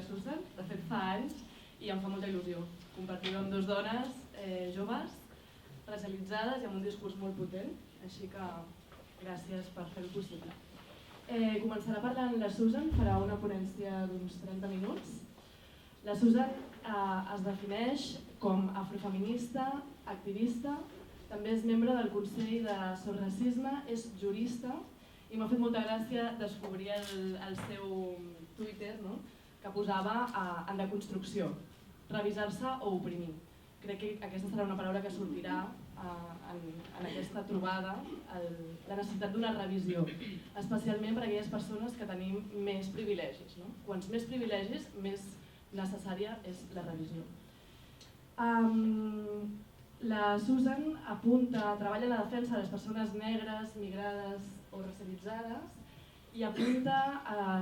Susan, de fet fa anys, i em fa molta il·lusió compartir-ho amb dues dones joves, racialitzades i amb un discurs molt potent, així que gràcies per fer-ho possible. Començarà parlant la Susan, farà una ponència d'uns 30 minuts. La Susan es defineix com afrofeminista, activista, també és membre del Consell de Sorracisme, és jurista i m'ha fet molta gràcia descobrir el seu Twitter, no? Que posava en deconstrucció, revisar-se o oprimir. Crec que aquesta serà una paraula que sortirà en aquesta trobada, la necessitat d'una revisió, especialment per a aquelles persones que tenim més privilegis. No? Quants més privilegis, més necessària és la revisió. La Susan treballa en la defensa de les persones negres, migrades o racialitzades i apunta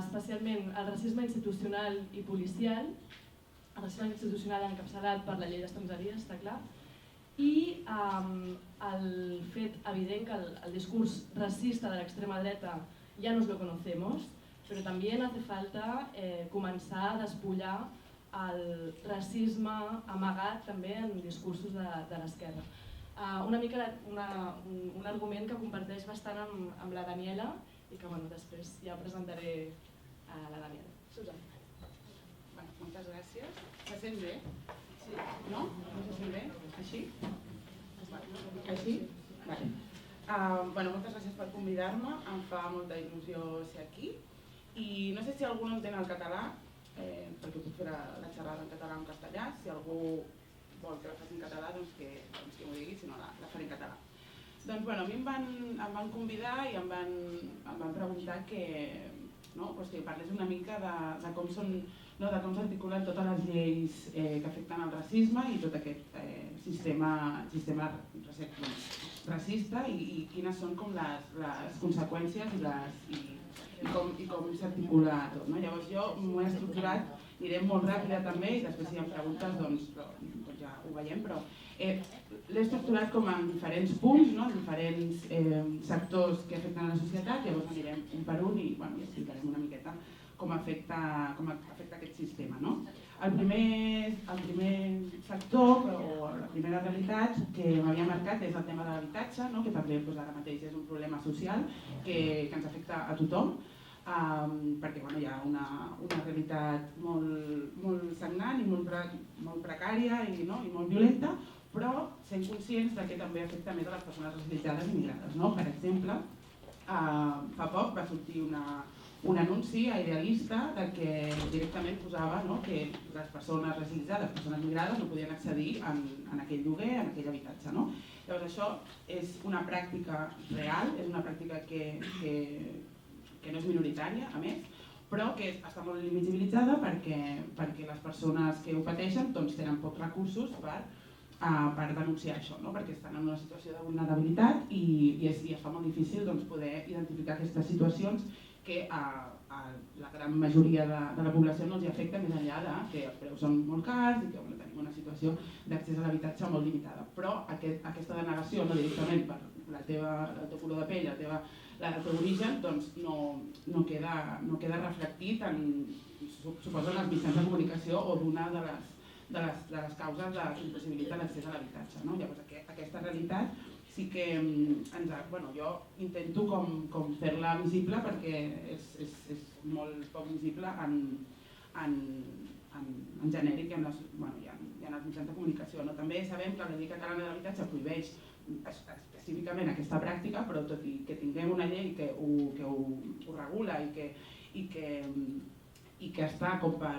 especialment al racisme institucional i policial, el racisme institucional encapçalat per la llei d'estrangeria, està clar, i el fet evident que el discurs racista de l'extrema dreta ja nos lo conocemos, però també hace falta començar a despullar el racisme amagat també en discursos de l'esquerra. Una mica un argument que comparteix bastant amb la Daniela i que després ja presentaré a la Daniela. Susan. Moltes gràcies. Se sent bé? Sí. No? No se sent bé? Així? Així? Vale. Moltes gràcies per convidar-me, em fa molta il·lusió ser aquí i no sé si algú no entén el català, perquè puc fer la xerrada en català o en castellà, si algú vol que la faci en català doncs que m'ho digui, si no la faré en català. Doncs a mi em van convidar i em van preguntar que parlés una mica de com s'articulen totes les lleis que afecten el racisme i tot aquest sistema racista i quines són com les conseqüències i com s'articula tot. Llavors jo m'ho he estructurat, aniré molt ràpida també i després si hi ha preguntes doncs ja ho veiem, però l'he estructurat com en diferents punts, diferents sectors que afecten la societat, llavors anirem un per un i explicarem una miqueta com afecta aquest sistema. El primer sector o la primera realitat que m'havia marcat és el tema de l'habitatge, que també ara mateix és un problema social que ens afecta a tothom, perquè hi ha una realitat molt sagnant i molt precària i molt violenta, però sent conscients que també afecta més a les persones racialitzades i migrades. Per exemple, fa poc va sortir un anunci a Idealista que directament posava que les persones racialitzades, les persones migrades, no podien accedir en aquell lloguer, en aquell habitatge. Llavors això és una pràctica real, és una pràctica que no és minoritària, a més, però que està molt invisibilitzada perquè les persones que ho pateixen tenen pocs recursos per denunciar això, perquè estan en una situació de vulnerabilitat i es fa molt difícil poder identificar aquestes situacions que a la gran majoria de la població no els afecta més enllà que els preus són molt cars i que tenim una situació d'accés a l'habitatge molt limitada. Però aquesta denegació, no directament per el teu color de pell, el teu origen, doncs no queda reflectit suposo en els mitjans de comunicació o d'una de les causes de l'impossibilitat d'accés a l'habitatge. Llavors aquesta realitat sí que jo intento com fer-la visible perquè és molt poc visible en genèric i en els mitjans de comunicació. També sabem que la llei catalana de l'habitatge prohibeix específicament aquesta pràctica, però tot i que tinguem una llei que ho regula i que està com per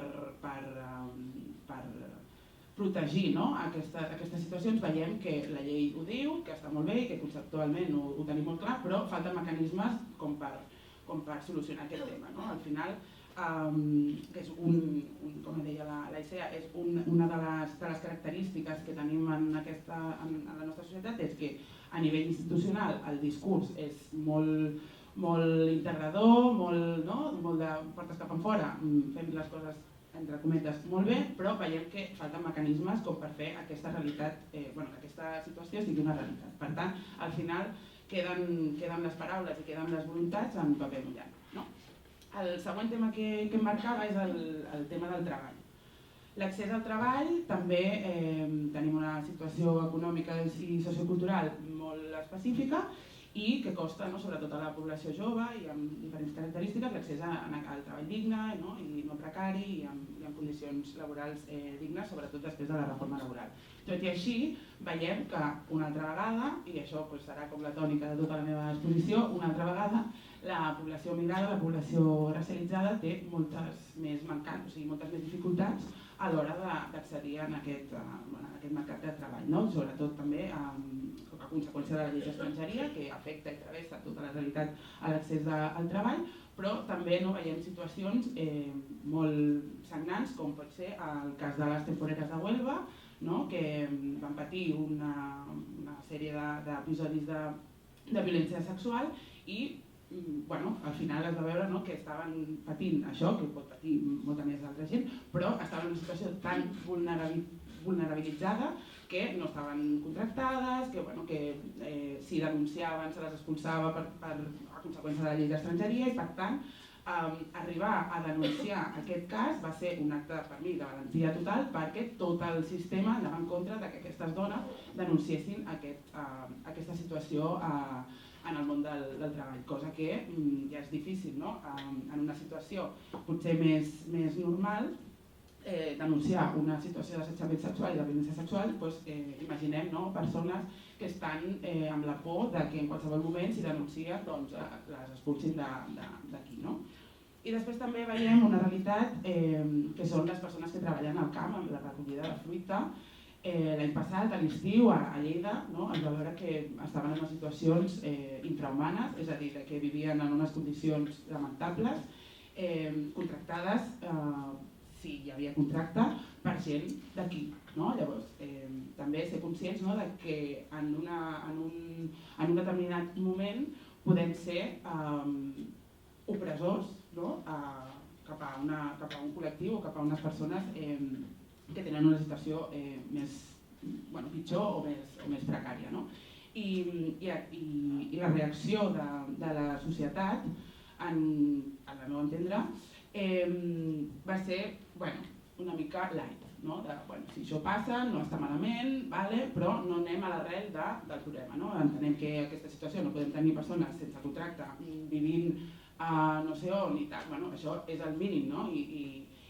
protegir aquestes situacions, veiem que la llei ho diu, que està molt bé i que conceptualment ho tenim molt clar, però falten mecanismes com per solucionar aquest tema. Al final, que és com deia la ICEA, és una de les característiques que tenim en la nostra societat és que a nivell institucional el discurs és molt integrador, molt de portes cap enfora, fem les coses entre cometes molt bé, però veiem que falten mecanismes com per fer aquesta realitat, que aquesta situació sigui una realitat. Per tant, al final queden les paraules i queden les voluntats en paper mullat. El següent tema que em marcava és el tema del treball. L'accés al treball, també tenim una situació econòmica i sociocultural molt específica i que costa, sobretot a la població jove i amb diferents característiques, l'accés al treball digne i no precari i amb condicions laborals dignes, sobretot després de la reforma laboral. Tot i així, veiem que una altra vegada, i això serà com la tònica de tota la meva exposició, una altra vegada la població migrada, la població racialitzada té moltes més mancants, o sigui, moltes més dificultats a l'hora d'accedir a aquest mercat de treball, sobretot també a conseqüència de la llei d'estrangeria que afecta i travessa tota la realitat a l'accés al treball, però també veiem situacions molt sagnants com pot ser el cas de les temporeres de Huelva, que van patir una sèrie d'episodis de violència sexual i al final es va veure que estaven patint això, que pot patir molta més altra gent, però estaven en una situació tan vulnerabilitzada que no estaven contractades, que si denunciaven se les expulsava a conseqüència de la llei d'estrangeria i per tant arribar a denunciar aquest cas va ser un acte per mi de valentia total perquè tot el sistema anava en contra que aquestes dones denunciessin aquesta situació en el món del treball, cosa que ja és difícil, en una situació potser més normal denunciar una situació d'assetjament sexual i de violència sexual, imaginem persones que estan amb la por que en qualsevol moment si denuncien les expulsin d'aquí. I després també veiem una realitat que són les persones que treballen al camp amb la recollida de fruita. L'any passat, a l'estiu, a Lleida, es va veure que estaven en unes situacions infrahumanes, és a dir, que vivien en unes condicions lamentables, contractades, si hi havia contracte, per gent d'aquí. Llavors, també ser conscients que en un determinat moment podem ser opressors cap a un col·lectiu o cap a unes persones que tenen una situació pitjor o més precària. I la reacció de la societat, al meu entendre, va ser una mica light. Si això passa, no està malament, però no anem a l'arrel del problema. Entenem que aquesta situació no podem tenir persones sense contracte vivint no sé on i tal. Això és el mínim,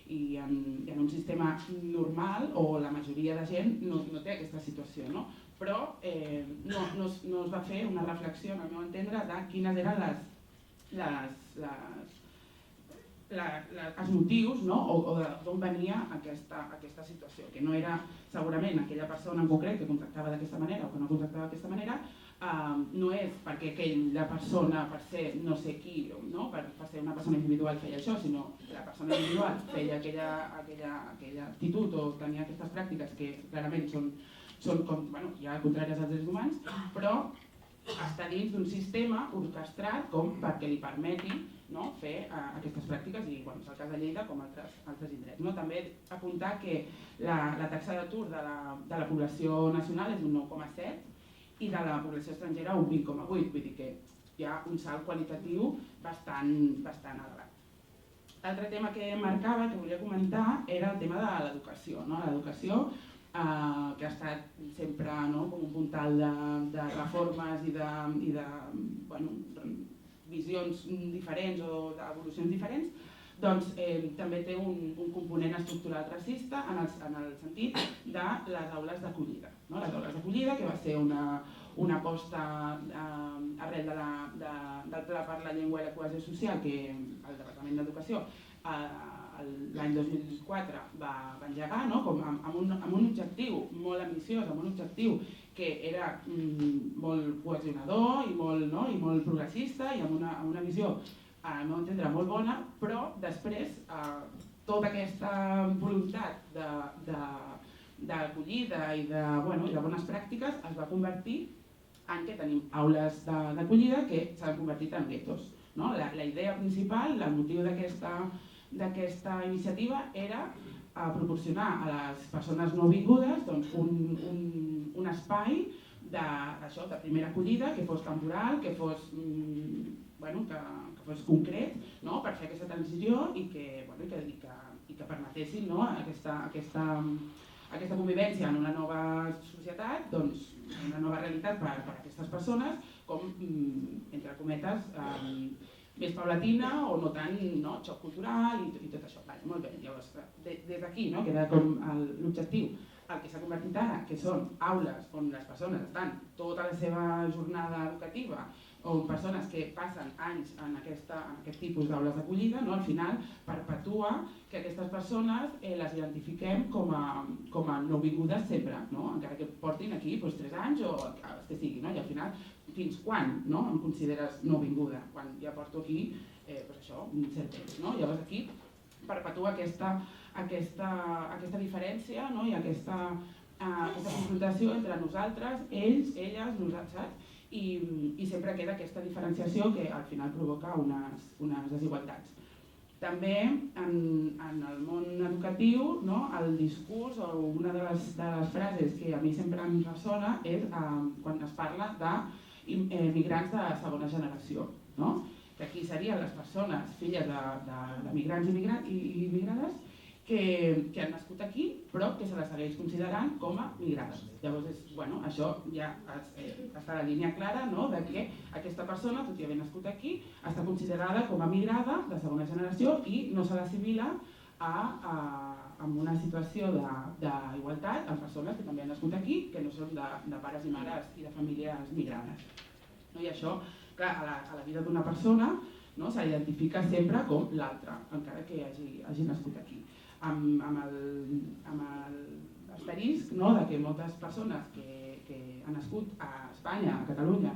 i en un sistema normal o la majoria de gent no té aquesta situació, però no es va fer una reflexió, al meu entendre, de quines eren els motius o d'on venia aquesta situació, que no era segurament aquella persona en concret que contractava d'aquesta manera o que no contractava d'aquesta manera, no és perquè aquella persona per ser no sé qui, per ser una persona individual feia això, sinó que la persona individual feia aquella actitud o tenia aquestes pràctiques que clarament són ja contràries als drets humans, però està dins d'un sistema orquestrat com perquè li permeti fer aquestes pràctiques i és el cas de Lleida com altres indrets. També apuntar que la taxa d'atur de la població nacional és un 9,7 i de la població estrangera un 20,8, vull dir que hi ha un salt qualitatiu bastant elevat. L'altre tema que marcava, que volia comentar, era el tema de l'educació. L'educació que ha estat sempre com un puntal de reformes i de visions diferents o d'evolucions diferents, doncs també té un component estructural racista en el sentit de les aules d'acollida. Les aules d'acollida, que va ser una aposta arrel del Pla per la Llengua i la Cohesió Social que el Departament d'Educació l'any 2004 va engegar amb un objectiu molt ambiciós, amb un objectiu que era molt cohesionador i molt progressista i amb una visió, al meu entendre, molt bona, però després tota aquesta voluntat d'acollida i de bones pràctiques es va convertir en que tenim aules d'acollida que s'han convertit en guetos. La idea principal, el motiu d'aquesta iniciativa era proporcionar a les persones nouvingudes un espai de primera acollida que fos temporal, que fos fos concret, no? Per fer aquesta transició i que permetessin, no? aquesta convivència en una nova societat, doncs, una nova realitat per a aquestes persones, com, entre cometes, més paulatina o no tant, no? Xoc cultural i tot això. Vale, molt bé, llavors, des d'aquí, no? Que era com l'objectiu, el que s'ha convertit ara, que són aules on les persones estan tota la seva jornada educativa, o persones que passen anys en aquest tipus d'aules d'acollida, no? Al final perpetua que aquestes persones les identifiquem com a nouvingudes sempre, no? Encara que portin aquí 3 anys o els que sigui, no? I al final, fins quan, no? Em consideres nouvinguda? Quan ja porto aquí, això, un cert temps, no? Llavors aquí perpetua aquesta diferència, no? I aquesta confrontació entre nosaltres, ells, elles, nosaltres, i sempre queda aquesta diferenciació que al final provoca unes desigualtats. També en el món educatiu, no? El discurs o una de les frases que a mi sempre em ressona és quan es parla de migrants de segona generació, no? Que aquí serien les persones filles de migrants i migrades que han nascut aquí però que se les segueix considerant com a migrades. Llavors, això ja està la línia clara, no? De que aquesta persona, tot i haver nascut aquí, està considerada com a migrada de segona generació i no se l'assimila en una situació d'igualtat amb persones que també han nascut aquí, que no són de pares i mares i de famílies migrades. I això, clar, a la vida d'una persona s'identifica sempre com l'altra, encara que hagi nascut aquí. Amb l'asterisc de que moltes persones que han nascut a Espanya, a Catalunya,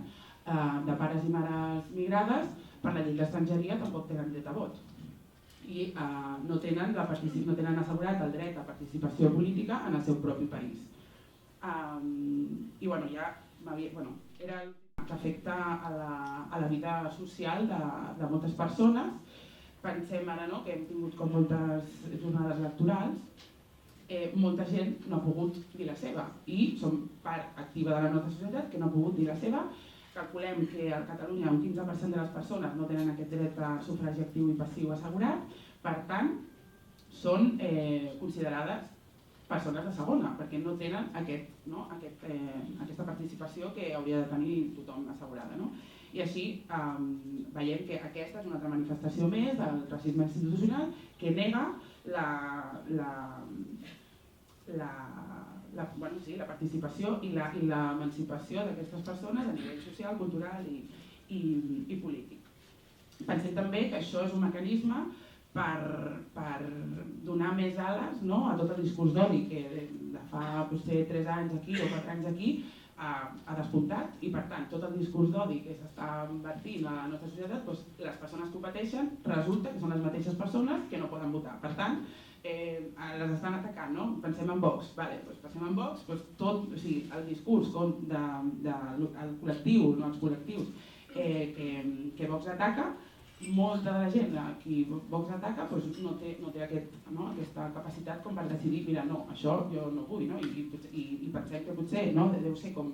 de pares i mares migrades, per la llei d'estrangeria tampoc tenen dret a vot i no tenen assegurat el dret a participació política en el seu propi país. I era el que afecta a la vida social de moltes persones. Pensem ara que hem tingut com moltes jornades electorals, molta gent no ha pogut dir la seva i som part activa de la nostra societat que no ha pogut dir la seva. Calculem que a Catalunya un 15% de les persones no tenen aquest dret a sufragi actiu i passiu assegurat, per tant són considerades persones de segona perquè no tenen aquesta participació que hauria de tenir tothom assegurada. I així veiem que aquesta és una altra manifestació més del racisme institucional que nega la participació i l'emancipació d'aquestes persones a nivell social, cultural i polític. Pensem també que això és un mecanisme per donar més ales a tot el discurs d'odi que de fa 3 anys aquí o 4 anys aquí ha despuntat i per tant tot el discurs d'odi que s'està invertint a la nostra societat, les persones que ho pateixen resulta que són les mateixes persones que no poden votar. Per tant, les estan atacant, no? Pensem en Vox, pensem en Vox, el discurs del col·lectiu, els col·lectius que Vox ataca, molta de la gent a qui Vox ataca no té aquesta capacitat com per decidir, mira, no, això jo no vull, i pensem que potser deu ser com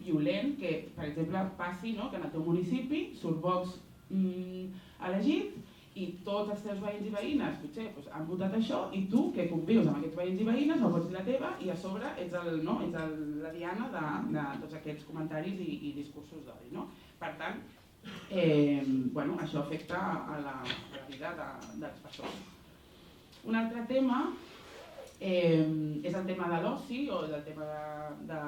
violent que, per exemple, passi que en el teu municipi surt Vox elegit i tots els teus veïns i veïnes potser han votat això i tu, que convius amb aquests veïns i veïnes, no pots dir la teva i a sobre ets la diana de tots aquests comentaris i discursos d'odi. Per tant, això afecta a la vida de les persones. Un altre tema és el tema de l'oci o el tema de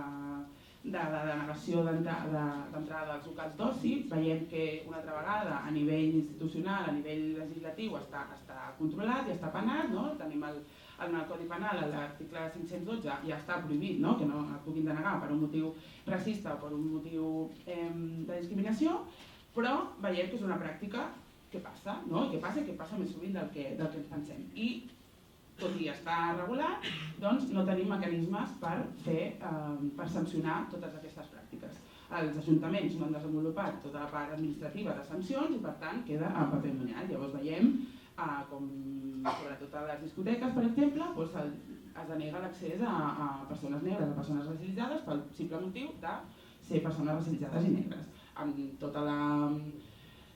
la denegació d'entrada als locals d'oci. Veiem que una altra vegada a nivell institucional, a nivell legislatiu està controlat i està penat. Tenim en el Codi Penal, l'article 512, ja està prohibit que no es puguin denegar per un motiu racista o per un motiu de discriminació, però veiem que és una pràctica que passa, i que passa més sovint del que ens pensem. I, tot i estar regulat, doncs no tenim mecanismes per sancionar totes aquestes pràctiques. Els ajuntaments no han desenvolupat tota la part administrativa de sancions i, per tant, queda en paper mullat. Llavors veiem com, sobretot a les discoteques, per exemple, es denega l'accés a persones negres, a persones racialitzades, pel simple motiu de ser persones racialitzades i negres. amb tota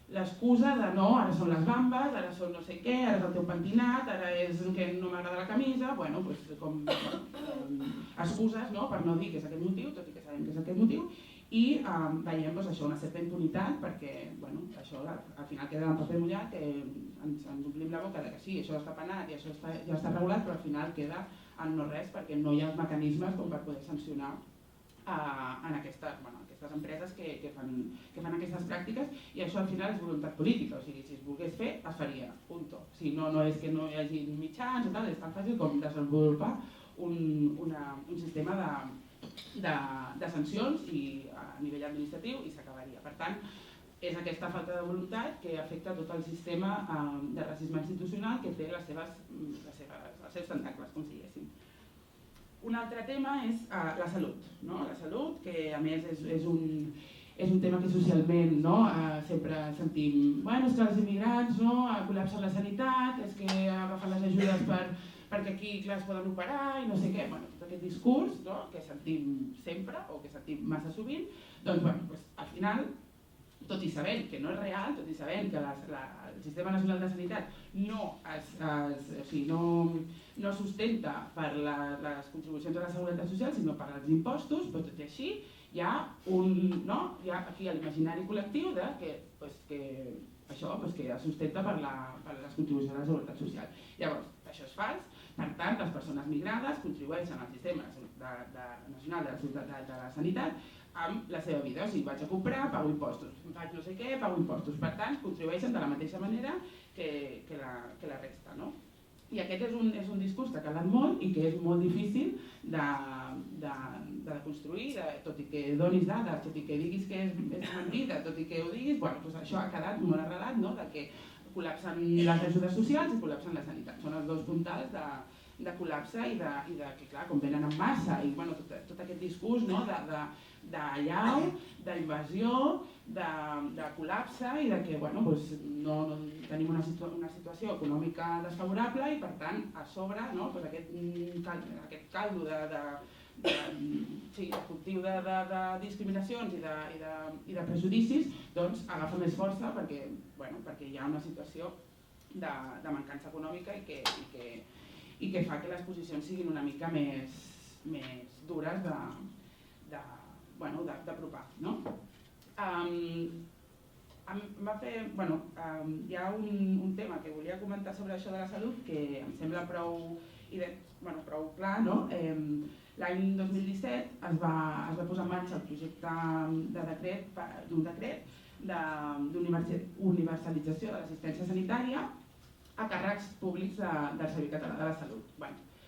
l'excusa de no, ara són les bambes, ara són no sé què, ara és el teu pentinat, ara és que no m'agrada la camisa, bueno, doncs com excuses, no?, per no dir que és aquest motiu, tot i que sabem que és aquest motiu, i veiem doncs, això, una certa impunitat, perquè bueno, això al final queda en paper mullat, que ens omplim la boca de que sí, això està penat i això ja està regulat, però al final queda en no res, perquè no hi ha els mecanismes com per poder sancionar en aquestes empreses que fan aquestes pràctiques, i això al final és voluntat política, o sigui, si es volgués fer, es faria, punto. Si no és que no hi hagi mitjans o tal, és tan fàcil com desenvolupar un sistema de sancions i a nivell administratiu i s'acabaria. Per tant, és aquesta falta de voluntat que afecta tot el sistema de racisme institucional que té els seus tentacles, com si diguéssim. Un altre tema és la salut, no? La salut, que a més és un tema que socialment, no? Sempre sentim, bueno, és que els immigrants col·lapsen la sanitat, és que agafen les ajudes perquè aquí clar, es poden operar i no sé què, bueno, tot aquest discurs, no? Que sentim sempre o que sentim massa sovint, doncs bueno, al final, tot i sabent que no és real, tot i sabent que el Sistema Nacional de Sanitat no sustenta per les contribucions a la Seguretat Social, sinó per als impostos, però tot i així hi ha aquí l'imaginari col·lectiu que això que es sustenta per les contribucions a la Seguretat Social. Llavors, això és fals, per tant, les persones migrades contribueixen al Sistema Nacional de la Sanitat amb la seva vida, o sigui, vaig a comprar, pago impostos, faig no sé què, pago impostos, per tant, contribueixen de la mateixa manera que la resta, no? I aquest és un discurs que ha calat molt i que és molt difícil de construir, tot i que donis dades, tot i que diguis que és mentida, tot i que ho diguis, bueno, doncs això ha quedat molt arrelat, no?, de que col·lapsen les ajudes socials i col·lapsen la sanitat. Són els dos puntals de col·lapse i de que, clar, com venen en massa, i bueno, tot aquest discurs, no?, d'allau, d'invasió, de col·lapse i de que bueno, doncs no tenim una situació econòmica desfavorable i per tant a sobre no, doncs aquest caldo de cultiu de discriminacions i de prejudicis doncs agafa més força perquè hi ha una situació de mancança econòmica i que fa que les posicions siguin una mica més dures d'apropar, no? Hi ha un tema que volia comentar sobre això de la salut que em sembla prou clar, no? L'any 2017 es va posar en marxa el projecte d'un decret d'universalització de l'assistència sanitària a càrrecs públics del Servei Català de la Salut.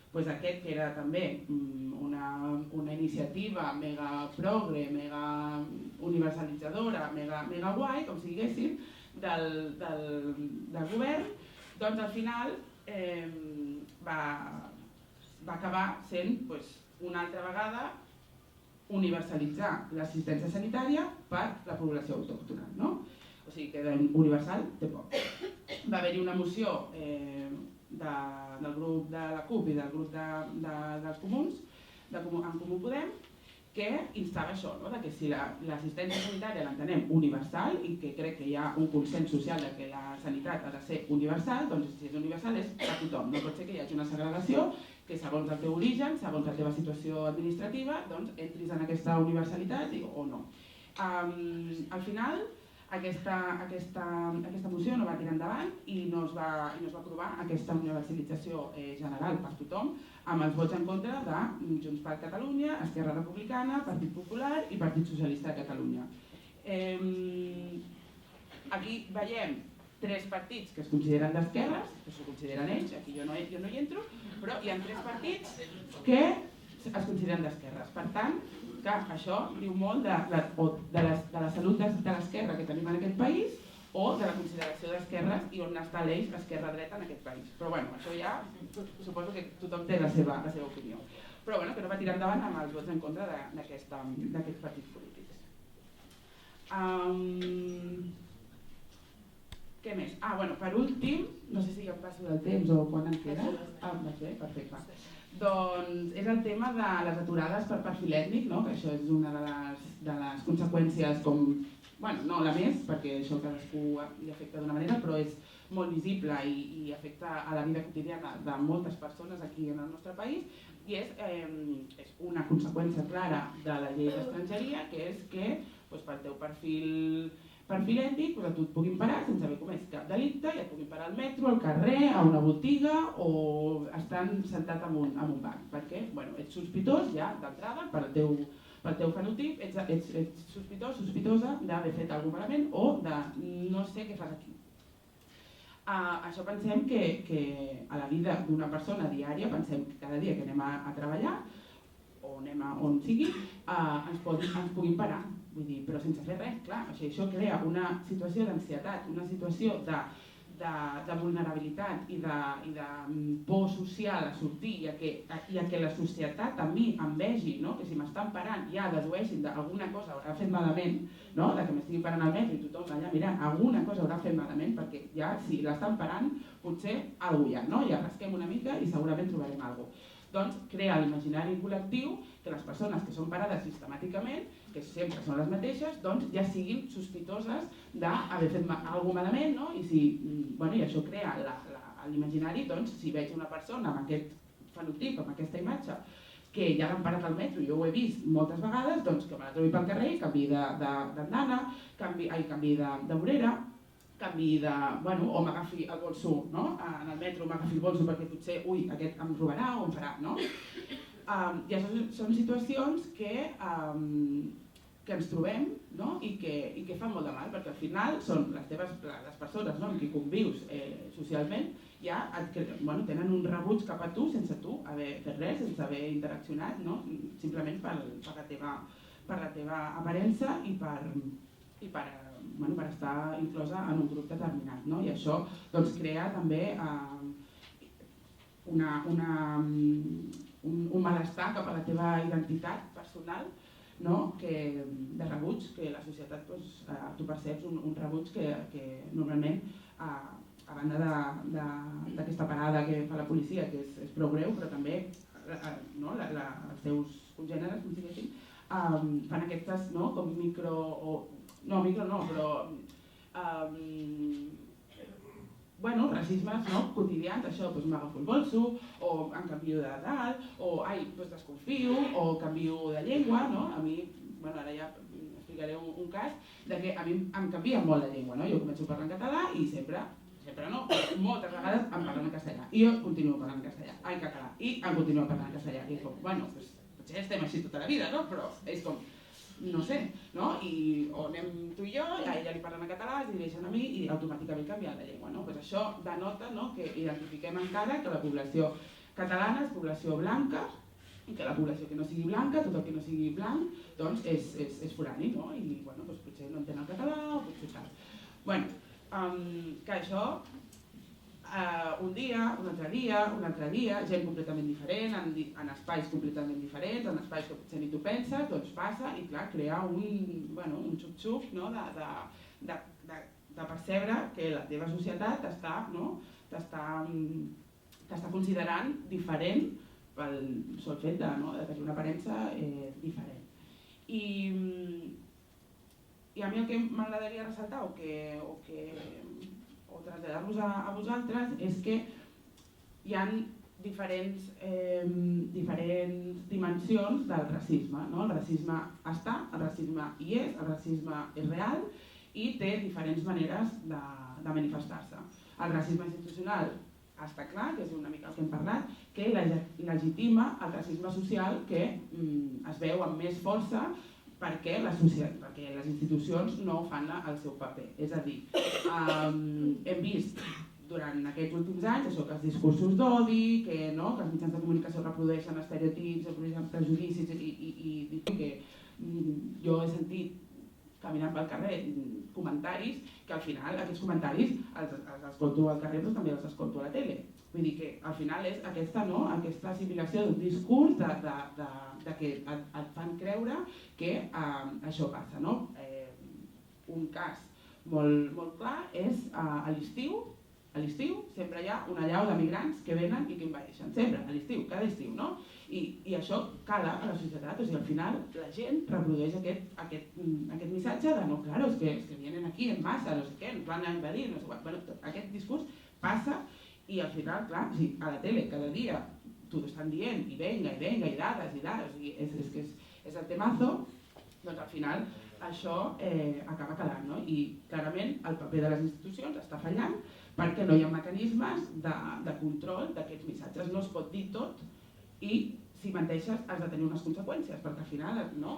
Doncs aquest que era també una iniciativa mega progre, mega universalitzadora, mega guai, com si diguéssim, del govern, doncs al final va acabar sent una altra vegada universalitzar l'assistència sanitària per la població autòctona, no? O sigui que universal té poc. Va haver-hi una moció del grup de la CUP i del grup dels Comuns, en Comú Podem, que instava això, que si l'assistència sanitària l'entenem universal i que crec que hi ha un consens social que la sanitat ha de ser universal, doncs si és universal és per tothom. No pot ser que hi hagi una segregació que segons el teu origen, segons la teva situació administrativa, doncs entris en aquesta universalitat o no. Al final, aquesta moció no va tirar endavant i no es va aprovar aquesta universalització general per tothom amb els vots en contra de Junts per Catalunya, Esquerra Republicana, Partit Popular i Partit Socialista de Catalunya. Aquí veiem tres partits que es consideren d'esquerres, que s'ho consideren ells, aquí jo no hi entro, però hi ha tres partits que es consideren d'esquerres. Per tant, clar, això diu molt de la salut de l'esquerra que tenim en aquest país o de la consideració d'esquerres i on està l'eix esquerra-dreta en aquest país. Però bueno, això ja suposo que tothom té la seva opinió. Però bueno, que no va tirar endavant amb els vots en contra d'aquests partits polítics. Què més? Per últim, no sé si ja em passo del temps o quan em queda. Vaig bé? Perfecte. Doncs és el tema de les aturades per perfil ètnic, que això és una de les conseqüències com bueno, no la més, perquè això cadascú li afecta d'una manera, però és molt visible i afecta a la vida quotidiana de moltes persones aquí en el nostre país, i és una conseqüència clara de la llei d'estrangeria, que és que pel teu perfil ètic a tu et puguin parar sense haver comès cap delicte i et puguin parar al metro, al carrer, a una botiga o estan sentat en un banc, perquè ets sospitós ja d'entrada pel teu fenotip, ets sospitós, sospitosa d'haver fet alguna cosa malament o de no sé què fas aquí. Això pensem que a la vida d'una persona diària, pensem que cada dia que anem a treballar o anem a on sigui, ens puguin parar, però sense fer res, clar, això crea una situació d'ansietat, una situació de vulnerabilitat i de por social a sortir i a que la societat a mi em vegi, que si m'estan parant ja dedueixin d'alguna cosa haurà fet malament, de que m'estigui parant al metro i tothom allà mirant, alguna cosa haurà fet malament perquè ja si l'estan parant potser alguna cosa hi ha, ja rasquem una mica i segurament trobarem alguna cosa. Doncs crea l'imaginari col·lectiu que les persones que són parades sistemàticament, que sempre són les mateixes, doncs ja siguin sospitoses d'haver fet alguna cosa malament, i això crea l'imaginari, doncs si veig una persona amb aquest fenotip, amb aquesta imatge, que ja l'han parat al metro, jo ho he vist moltes vegades, doncs que me la trobi pel carrer, canvi d'andana, canvi de vorera, o m'agafi el bolso, en el metro m'agafi el bolso perquè potser, aquest em robarà o em farà, I això són situacions que ens trobem i que fan molt de mal, perquè al final són les persones amb qui convius socialment ja tenen un rebuig cap a tu sense tu haver fet res, sense haver interaccionat, simplement per la teva aparença i per estar inclosa en un grup determinat. I això crea també un malestar cap a la teva identitat personal, de rebuig, que la societat tu perceps un rebuig que normalment, a banda d'aquesta parada que fa la policia, que és prou greu, però també els teus congèneres, com diguéssim, fan aquestes com racismes quotidians, això, m'agafo el bolso, o em canvio de dalt, o desconfio, o canvio de llengua, a mi, ara ja explicaré un cas, que a mi em canvia molt la llengua, jo començo a parlar en català i sempre no, moltes vegades em parlen en castellà, i jo continuo parlant en català, i em continuo parlant en castellà, i és com, potser estem així tota la vida, però és com, no sé, o anem tu i jo, a ella li parlen en català, es dirigeixen a mi i automàticament canvien la llengua. Això denota que identifiquem encara que la població catalana és població blanca i que la població que no sigui blanca, tot el que no sigui blanc, doncs és forani, i potser no entén el català o potser tal. Que això un dia, un altre dia, gent completament diferent, en espais completament diferents, en espais que potser ni tu penses, doncs passa i clar, crea un xup-xup de percebre que la teva societat t'està considerant diferent pel sol fet de tenir una aparença diferent. I a mi el que m'agradaria ressaltar o traslladar-vos a vosaltres és que hi ha diferents dimensions del racisme. El racisme està, el racisme hi és, el racisme és real i té diferents maneres de manifestar-se. El racisme institucional està clar, que és una mica el que hem parlat, que legitima el racisme social que es veu amb més força perquè les institucions no fan el seu paper. És a dir, hem vist durant aquests últims anys això, que els discursos d'odi, que els mitjans de comunicació reprodueixen estereotips, reprodueixen prejudicis i que jo he sentit caminant pel carrer comentaris que al final aquests comentaris els escolto al carrer però també els escolto a la tele. Vull dir que al final és aquesta assimilació d'un discurs que et fan creure que això passa. Un cas molt clar és a l'estiu A l'estiu sempre hi ha una allau de migrants que venen i que envaeixen, sempre, a l'estiu, cada estiu, no? I això cala a la societat, o sigui, al final la gent reprodueix aquest missatge de no, claro, es que vienen aquí en massa, no sé què, ens van a invadir, no sé què. Bueno, aquest discurs passa i al final, clar, sí, a la tele cada dia t'ho estan dient i venga, i dades, i és el temazo, doncs al final això acaba calant, no? I clarament el paper de les institucions està fallant perquè no hi ha mecanismes de control d'aquests missatges, no es pot dir tot i si menteixes has de tenir unes conseqüències, perquè al final no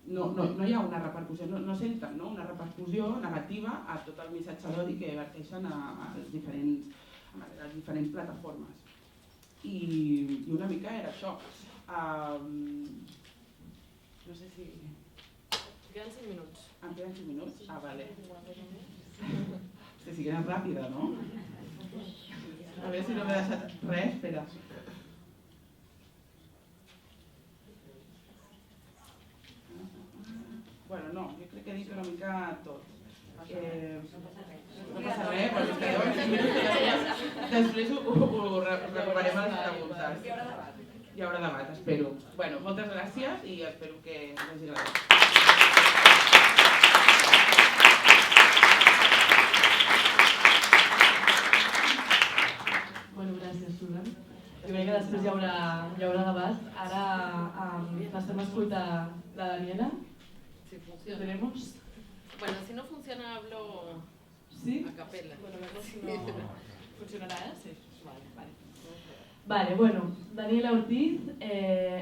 hi ha una repercussió, no senten una repercussió negativa a tot el missatge d'odi que verteixen a les diferents plataformes. I una mica era això. No sé si... Queden 5 minuts. Em queden 5 minuts? Ah, vale. Si queden ràpida, no? A veure si no m'he deixat res, espera. Bueno, no, jo crec que he dit una mica tot. No passa res, perquè és que jo 5 minuts després ho recuperem a les preguntes. Hi haurà debat, espero. Bueno, moltes gràcies i espero que us hagi agradat. Bueno, gràcies, Susan. Jo crec que després hi haurà debat. Ara passem a escoltar la Daniela. Si funciona. ¿Tenemos? Bueno, si no funciona, hablo ¿Sí? a capella. Bueno, vemos si no funcionará, ¿eh? Sí. Vale. Vale, bueno, Daniela Ortiz,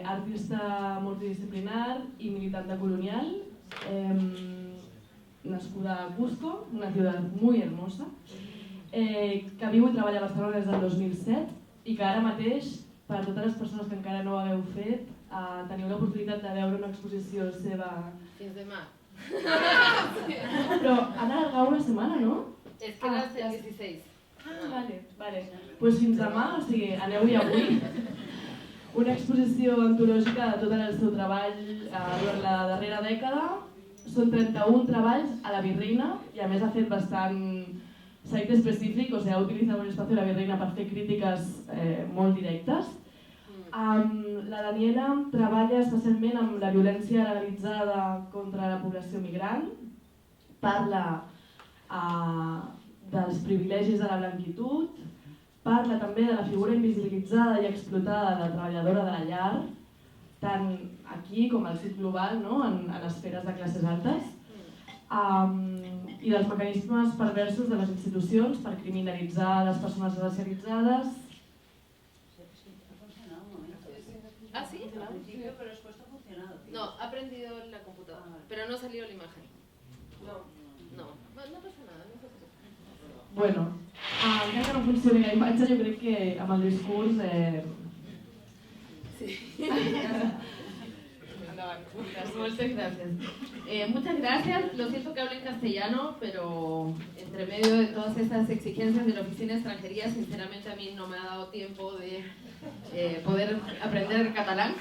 artista multidisciplinar y militante colonial, nascuda a Cusco, una ciudad muy hermosa, que viu i treballa a Barcelona des del 2007 i que ara mateix, per totes les persones que encara no ho hagueu fet, teniu l'oportunitat de veure una exposició seva... Fins demà. Però han alargat una setmana, no? És que era el 16. Vale. Pues fins demà, o sigui, aneu-hi avui. Una exposició antològica de tot el seu treball durant la darrera dècada. Són 31 treballs a la Virreina i a més ha fet bastant site específic, o sigui, ha utilitzat un espacio a la Virreina per fer crítiques molt directes. La Daniela treballa especialment amb la violència legalitzada contra la població migrant, parla dels privilegis de la blanquitud, parla també de la figura invisibilitzada i explotada de la treballadora de la llar, tant aquí com al sud global, no? en esferes de classes altes, i dels mecanismes perversos de les institucions per criminalitzar les persones racialitzades. ¿Ah, sí? Al principio, pero después ha funcionado. No, ha prendido la computadora, pero no ha salido la imagen. No pasa nada, no se preocupe. Bueno, encara que no funcioni la imatge, jo crec que amb el discurs... Sí. Muchas gracias. Muchas gracias. Lo siento que hable en castellano, pero entre medio de todas esas exigencias de la Oficina de Extranjería, sinceramente a mí no me ha dado tiempo de poder aprender catalán.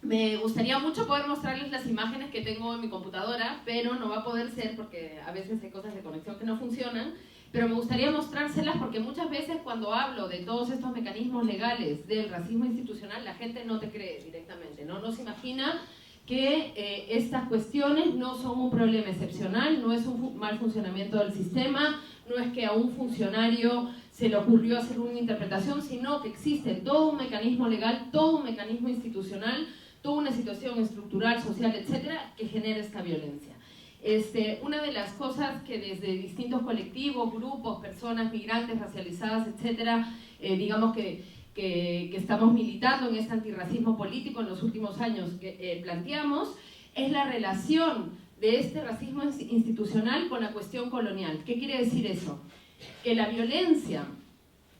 Me gustaría mucho poder mostrarles las imágenes que tengo en mi computadora, pero no va a poder ser porque a veces hay cosas de conexión que no funcionan. Pero me gustaría mostrárselas porque muchas veces cuando hablo de todos estos mecanismos legales del racismo institucional, la gente no te cree directamente, no se imagina que estas cuestiones no son un problema excepcional, no es un mal funcionamiento del sistema, no es que a un funcionario se le ocurrió hacer una interpretación, sino que existe todo un mecanismo legal, todo un mecanismo institucional, toda una situación estructural, social, etcétera, que genera esta violencia. Una de las cosas que desde distintos colectivos, grupos, personas migrantes, racializadas, etcétera, digamos que estamos militando en este antirracismo político en los últimos años que planteamos, es la relación de este racismo institucional con la cuestión colonial. ¿Qué quiere decir eso? Que la violencia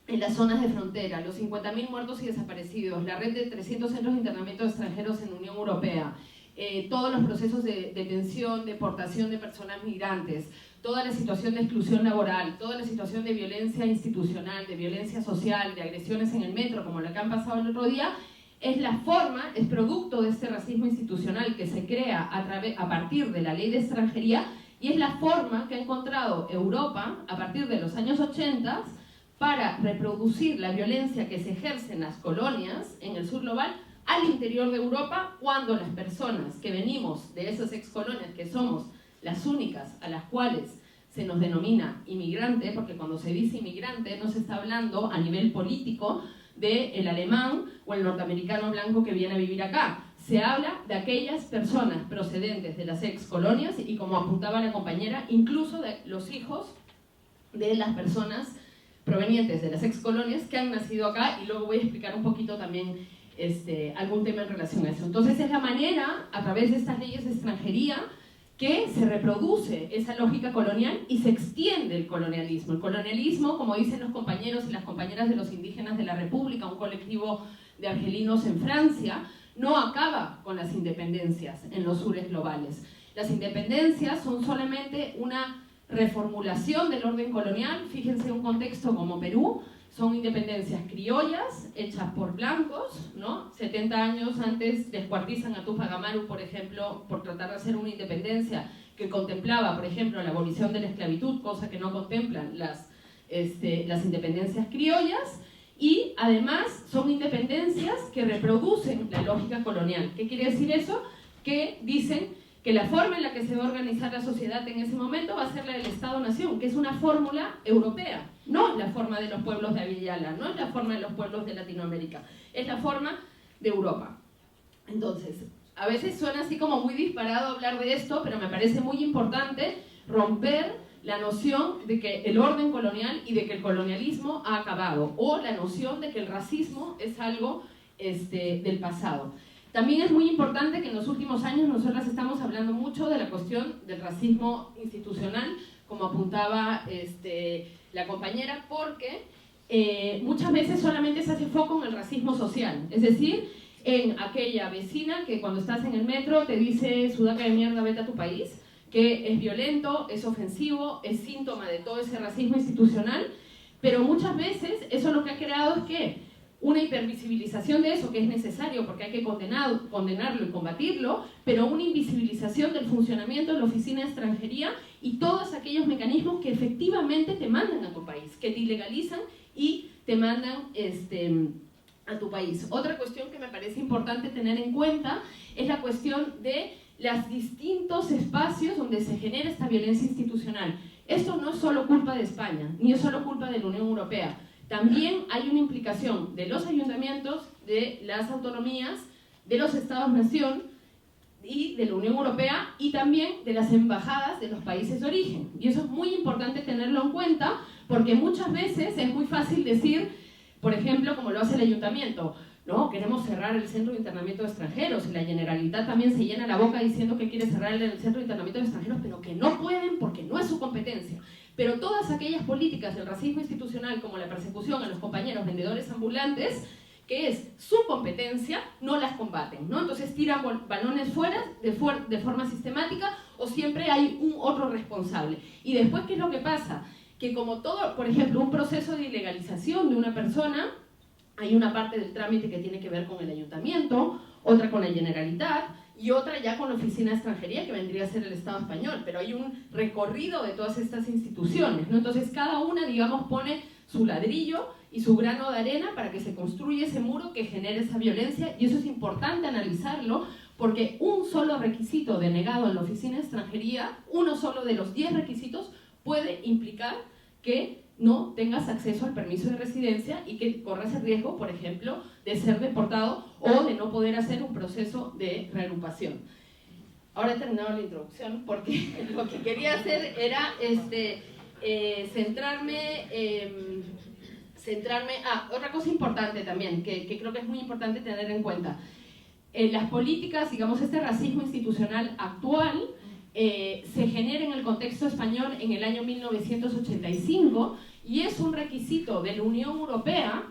en las zonas de frontera, los 50.000 muertos y desaparecidos, la red de 300 centros de internamiento de extranjeros en Unión Europea, todos los procesos de detención, deportación de personas migrantes, toda la situación de exclusión laboral, toda la situación de violencia institucional, de violencia social, de agresiones en el metro, como la que han pasado el otro día, es producto de este racismo institucional que se crea a partir de la ley de extranjería, y es la forma que ha encontrado Europa a partir de los años 80 para reproducir la violencia que se ejerce en las colonias, en el sur global, al interior de Europa, cuando las personas que venimos de esas excolonias, que somos las únicas a las cuales se nos denomina inmigrante, porque cuando se dice inmigrante no se está hablando a nivel político del alemán o el norteamericano blanco que viene a vivir acá. Se habla de aquellas personas procedentes de las excolonias y, como apuntaba la compañera, incluso de los hijos de las personas provenientes de las excolonias que han nacido acá, y luego voy a explicar un poquito también algún tema en relación a eso. Entonces es la manera, a través de estas leyes de extranjería, que se reproduce esa lógica colonial y se extiende el colonialismo. El colonialismo, como dicen los compañeros y las compañeras de los indígenas de la República, un colectivo de argelinos en Francia, no acaba con las independencias en los sures globales. Las independencias son solamente una reformulación del orden colonial. Fíjense un contexto como Perú, son independencias criollas, hechas por blancos, ¿no? 70 años antes descuartizan a Tupac Amaru, por ejemplo, por tratar de hacer una independencia que contemplaba, por ejemplo, la abolición de la esclavitud, cosa que no contemplan las independencias criollas, y además son independencias que reproducen la lógica colonial. ¿Qué quiere decir eso? Que dicen que la forma en la que se va a organizar la sociedad en ese momento va a ser la del Estado-Nación, que es una fórmula europea, no la forma de los pueblos de Avillala, no es la forma de los pueblos de Latinoamérica, es la forma de Europa. Entonces, a veces suena así como muy disparado hablar de esto, pero me parece muy importante romper la noción de que el orden colonial y de que el colonialismo ha acabado, o la noción de que el racismo es algo del pasado. También es muy importante que en los últimos años nosotras estamos hablando mucho de la cuestión del racismo institucional, como apuntaba la compañera, porque muchas veces solamente se hace foco en el racismo social, es decir, en aquella vecina que cuando estás en el metro te dice sudaca de mierda, vete a tu país, que es violento, es ofensivo, es síntoma de todo ese racismo institucional, pero muchas veces eso lo que ha creado es que una hipervisibilización de eso, que es necesario porque hay que condenarlo y combatirlo, pero una invisibilización del funcionamiento de la oficina de extranjería y todos aquellos mecanismos que efectivamente te mandan a tu país, que te ilegalizan y te mandan a tu país. Otra cuestión que me parece importante tener en cuenta es la cuestión de los distintos espacios donde se genera esta violencia institucional. Esto no es solo culpa de España, ni es solo culpa de la Unión Europea. También hay una implicación de los ayuntamientos, de las autonomías, de los estados-nación y de la Unión Europea, y también de las embajadas de los países de origen. Y eso es muy importante tenerlo en cuenta, porque muchas veces es muy fácil decir, por ejemplo, como lo hace el ayuntamiento, no, queremos cerrar el centro de internamiento de extranjeros, y la Generalitat también se llena la boca diciendo que quiere cerrar el centro de internamiento de extranjeros, pero que no pueden porque no es su competencia. Pero todas aquellas políticas del racismo institucional, como la persecución a los compañeros vendedores ambulantes, que es su competencia, no las combaten, ¿no? Entonces tiran balones fuera de forma sistemática, o siempre hay un otro responsable. Y después, ¿qué es lo que pasa? Que como todo, por ejemplo, un proceso de ilegalización de una persona, hay una parte del trámite que tiene que ver con el ayuntamiento, otra con la Generalitat, y otra ya con la Oficina de Extranjería, que vendría a ser el Estado español, pero hay un recorrido de todas estas instituciones, ¿no? Entonces cada una, digamos, pone su ladrillo y su grano de arena para que se construya ese muro que genere esa violencia, y eso es importante analizarlo, porque un solo requisito denegado en la Oficina de Extranjería, uno solo de los 10 requisitos, puede implicar que no tengas acceso al permiso de residencia y que corras el riesgo, por ejemplo, de ser deportado o de no poder hacer un proceso de reagrupación. Ahora he terminado la introducción porque lo que quería hacer era centrarme. Otra cosa importante también, que creo que es muy importante tener en cuenta. Las políticas, digamos, este racismo institucional actual se genera en el contexto español en el año 1985, y es un requisito de la Unión Europea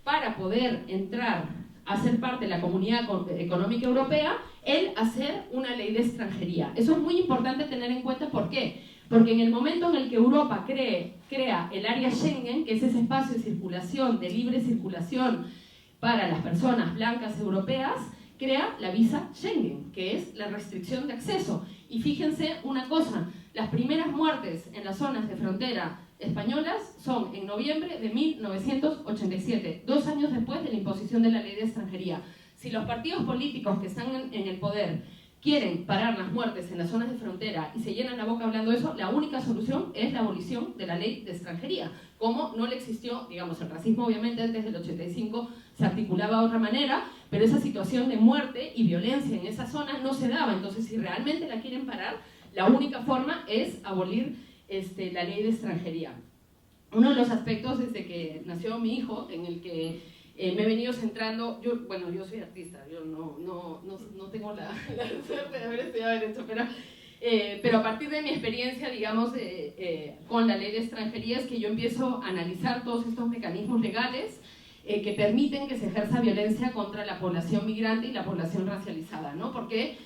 para poder entrar a ser parte de la Comunidad Económica Europea, el hacer una ley de extranjería. Eso es muy importante tener en cuenta. ¿Por qué? Porque en el momento en el que Europa crea el área Schengen, que es ese espacio de circulación, de libre circulación para las personas blancas europeas, crea la visa Schengen, que es la restricción de acceso. Y fíjense una cosa, Las primeras muertes en las zonas de frontera españolas son en noviembre de 1987, 2 años después de la imposición de la ley de extranjería. Si los partidos políticos que están en el poder quieren parar las muertes en las zonas de frontera y se llenan la boca hablando de eso, la única solución es la abolición de la ley de extranjería. Como no le existió, digamos, el racismo obviamente antes del 85 se articulaba de otra manera, pero esa situación de muerte y violencia en esa zona no se daba. Entonces, si realmente la quieren parar, la única forma es abolir la ley de extranjería. Uno de los aspectos desde que nació mi hijo, en el que me he venido centrando, yo soy artista, yo no tengo la suerte de haber estudiado Derecho, pero a partir de mi experiencia, digamos, con la ley de extranjería, es que yo empiezo a analizar todos estos mecanismos legales que permiten que se ejerza violencia contra la población migrante y la población racializada, ¿no? Porque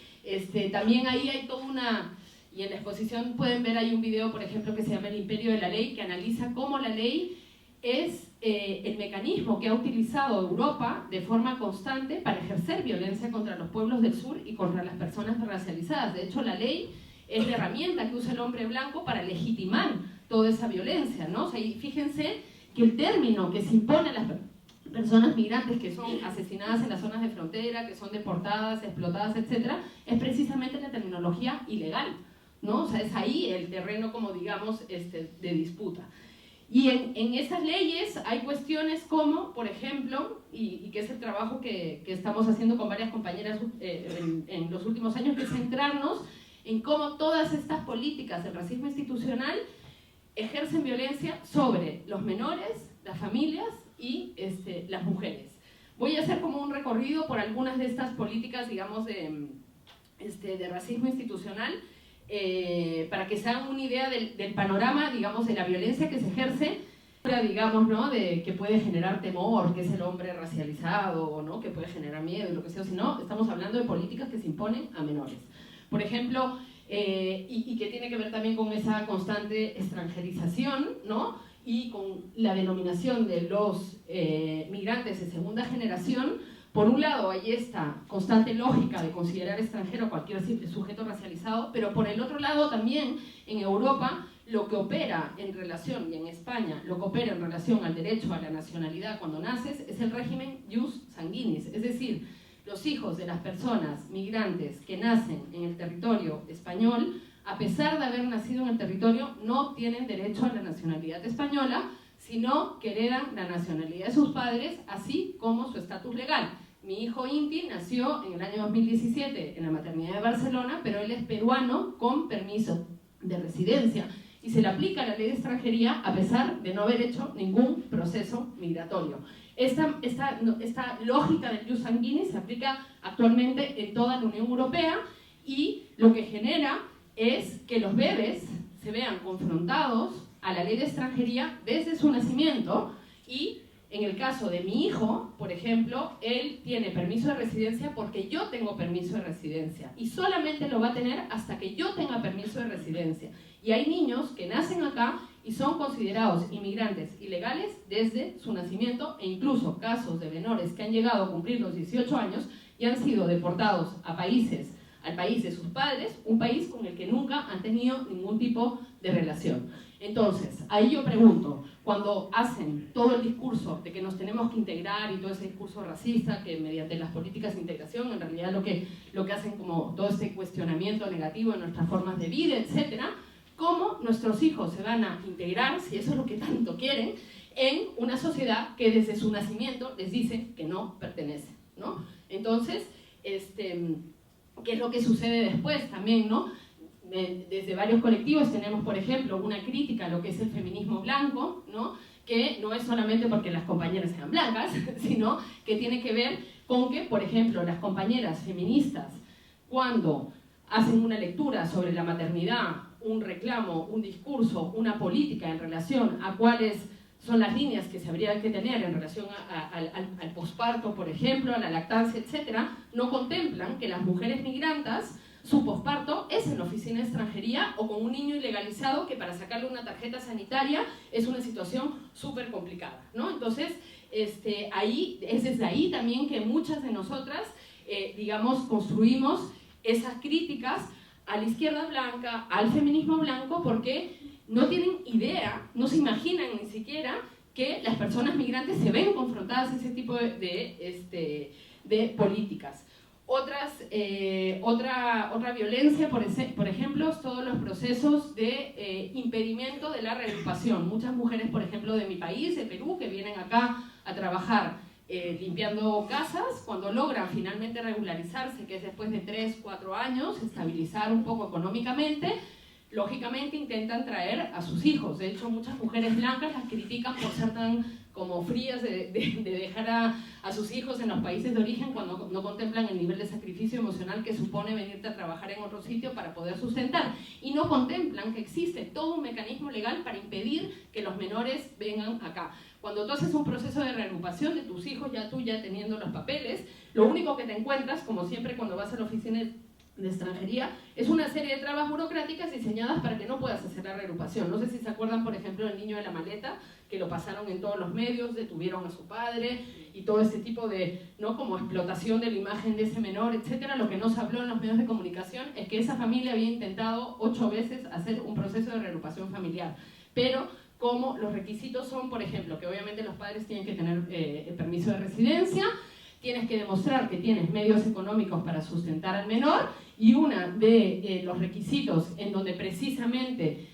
también ahí hay toda una... Y en la exposición pueden ver, hay un video, por ejemplo, que se llama El Imperio de la Ley, que analiza cómo la ley es el mecanismo que ha utilizado Europa de forma constante para ejercer violencia contra los pueblos del sur y contra las personas racializadas. De hecho, la ley es la herramienta que usa el hombre blanco para legitimar toda esa violencia, ¿no? O sea, y fíjense que el término que se impone a las personas migrantes que son asesinadas en las zonas de frontera, que son deportadas, explotadas, etc., es precisamente la terminología ilegal, ¿no? O sea, es ahí el terreno, como digamos, de disputa. Y en esas leyes hay cuestiones como, por ejemplo, y que es el trabajo que estamos haciendo con varias compañeras en los últimos años, que es centrarnos en cómo todas estas políticas del racismo institucional ejercen violencia sobre los menores, las familias y las mujeres. Voy a hacer como un recorrido por algunas de estas políticas, digamos, de racismo institucional, para que se hagan una idea del panorama, digamos, de la violencia que se ejerce, digamos, ¿no? Que puede generar temor, que es el hombre racializado, ¿no? Que puede generar miedo y lo que sea, sino estamos hablando de políticas que se imponen a menores. Por ejemplo, y que tiene que ver también con esa constante extranjerización, ¿no? Y con la denominación de los migrantes de segunda generación. Por un lado hay esta constante lógica de considerar extranjero cualquier sujeto racializado, pero por el otro lado también en Europa lo que opera en relación, y en España lo que opera en relación al derecho a la nacionalidad cuando naces, es el régimen jus sanguinis, es decir, los hijos de las personas migrantes que nacen en el territorio español, a pesar de haber nacido en el territorio, no tienen derecho a la nacionalidad española, sino que heredan la nacionalidad de sus padres, así como su estatus legal. Mi hijo Inti nació en el año 2017 en la maternidad de Barcelona, pero él es peruano con permiso de residencia y se le aplica la ley de extranjería a pesar de no haber hecho ningún proceso migratorio. Esta lógica del jus sanguinis se aplica actualmente en toda la Unión Europea y lo que genera es que los bebés se vean confrontados a la ley de extranjería desde su nacimiento y en el caso de mi hijo, por ejemplo, él tiene permiso de residencia porque yo tengo permiso de residencia y solamente lo va a tener hasta que yo tenga permiso de residencia. Y hay niños que nacen acá y son considerados inmigrantes ilegales desde su nacimiento e incluso casos de menores que han llegado a cumplir los 18 años y han sido deportados al país de sus padres, un país con el que nunca han tenido ningún tipo de relación. Entonces, ahí yo pregunto, cuando hacen todo el discurso de que nos tenemos que integrar y todo ese discurso racista, que mediante las políticas de integración, en realidad lo que hacen como todo ese cuestionamiento negativo en nuestras formas de vida, etcétera, ¿cómo nuestros hijos se van a integrar, si eso es lo que tanto quieren, en una sociedad que desde su nacimiento les dice que no pertenece, ¿no? Entonces, ¿qué es lo que sucede después también, no? Desde varios colectivos tenemos, por ejemplo, una crítica a lo que es el feminismo blanco, ¿no? Que no es solamente porque las compañeras sean blancas, sino que tiene que ver con que, por ejemplo, las compañeras feministas, cuando hacen una lectura sobre la maternidad, un reclamo, un discurso, una política en relación a cuáles son las líneas que se habría que tener en relación al posparto, por ejemplo, a la lactancia, etc., no contemplan que las mujeres migrantes, su posparto es en la oficina de extranjería o con un niño ilegalizado que para sacarle una tarjeta sanitaria es una situación súper complicada, ¿no? Entonces, es desde ahí también que muchas de nosotras, digamos, construimos esas críticas a la izquierda blanca, al feminismo blanco, porque no tienen idea, no se imaginan ni siquiera que las personas migrantes se ven confrontadas a ese tipo de políticas. Otra violencia, por ejemplo, es todos los procesos de impedimento de la reagrupación. Muchas mujeres, por ejemplo, de mi país, de Perú, que vienen acá a trabajar limpiando casas, cuando logran finalmente regularizarse, que es después de 3, 4 años, estabilizar un poco económicamente, lógicamente intentan traer a sus hijos. De hecho, muchas mujeres blancas las critican por ser tan como frías de dejar a sus hijos en los países de origen cuando no contemplan el nivel de sacrificio emocional que supone venirte a trabajar en otro sitio para poder sustentar. Y no contemplan que existe todo un mecanismo legal para impedir que los menores vengan acá. Cuando tú haces un proceso de reagrupación de tus hijos, tú ya teniendo los papeles, lo único que te encuentras, como siempre cuando vas a la oficina de extranjería, es una serie de trabas burocráticas diseñadas para que no puedas hacer la reagrupación. No sé si se acuerdan, por ejemplo, del niño de la maleta, que lo pasaron en todos los medios, detuvieron a su padre y todo ese tipo de, ¿no?, como explotación de la imagen de ese menor, etcétera. Lo que no se habló en los medios de comunicación es que esa familia había intentado 8 veces hacer un proceso de reagrupación familiar, pero como los requisitos son, por ejemplo, que obviamente los padres tienen que tener el permiso de residencia, tienes que demostrar que tienes medios económicos para sustentar al menor, y uno de los requisitos en donde precisamente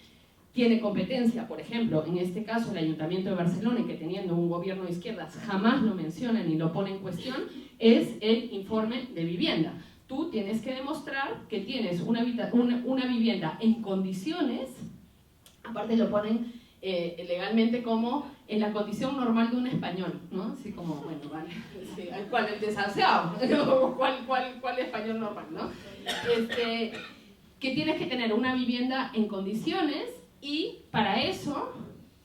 tiene competencia, por ejemplo, en este caso el Ayuntamiento de Barcelona, y que teniendo un gobierno de izquierdas jamás lo menciona ni lo pone en cuestión, es el informe de vivienda. Tú tienes que demostrar que tienes una vivienda en condiciones, aparte lo ponen legalmente como en la condición normal de un español, ¿no? Así como, bueno, vale, sí, ¿cuál el desahuciado? ¿Cuál español normal, no? Que tienes que tener una vivienda en condiciones, y para eso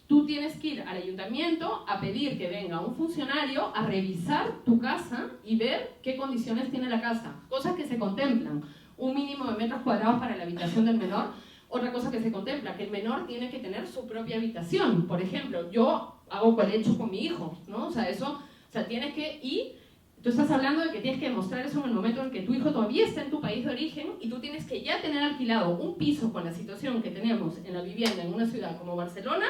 tú tienes que ir al ayuntamiento a pedir que venga un funcionario a revisar tu casa y ver qué condiciones tiene la casa. Cosas que se contemplan: un mínimo de metros cuadrados para la habitación del menor. Otra cosa que se contempla, que el menor tiene que tener su propia habitación. Por ejemplo, yo hago colecho con mi hijo, ¿no? O sea, tienes que ir. Tú estás hablando de que tienes que demostrar eso en el momento en que tu hijo todavía está en tu país de origen, y tú tienes que ya tener alquilado un piso con la situación que tenemos en la vivienda en una ciudad como Barcelona,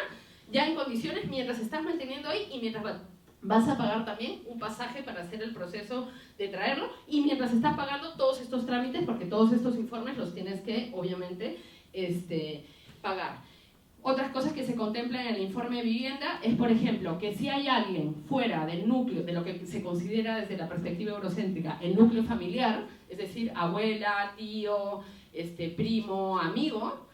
ya en condiciones, mientras estás manteniendo ahí y mientras vas a pagar también un pasaje para hacer el proceso de traerlo, y mientras estás pagando todos estos trámites, porque todos estos informes los tienes que, obviamente, pagar. Otras cosas que se contemplan en el informe de vivienda es, por ejemplo, que si hay alguien fuera del núcleo, de lo que se considera desde la perspectiva eurocéntrica el núcleo familiar, es decir, abuela, tío, primo, amigo,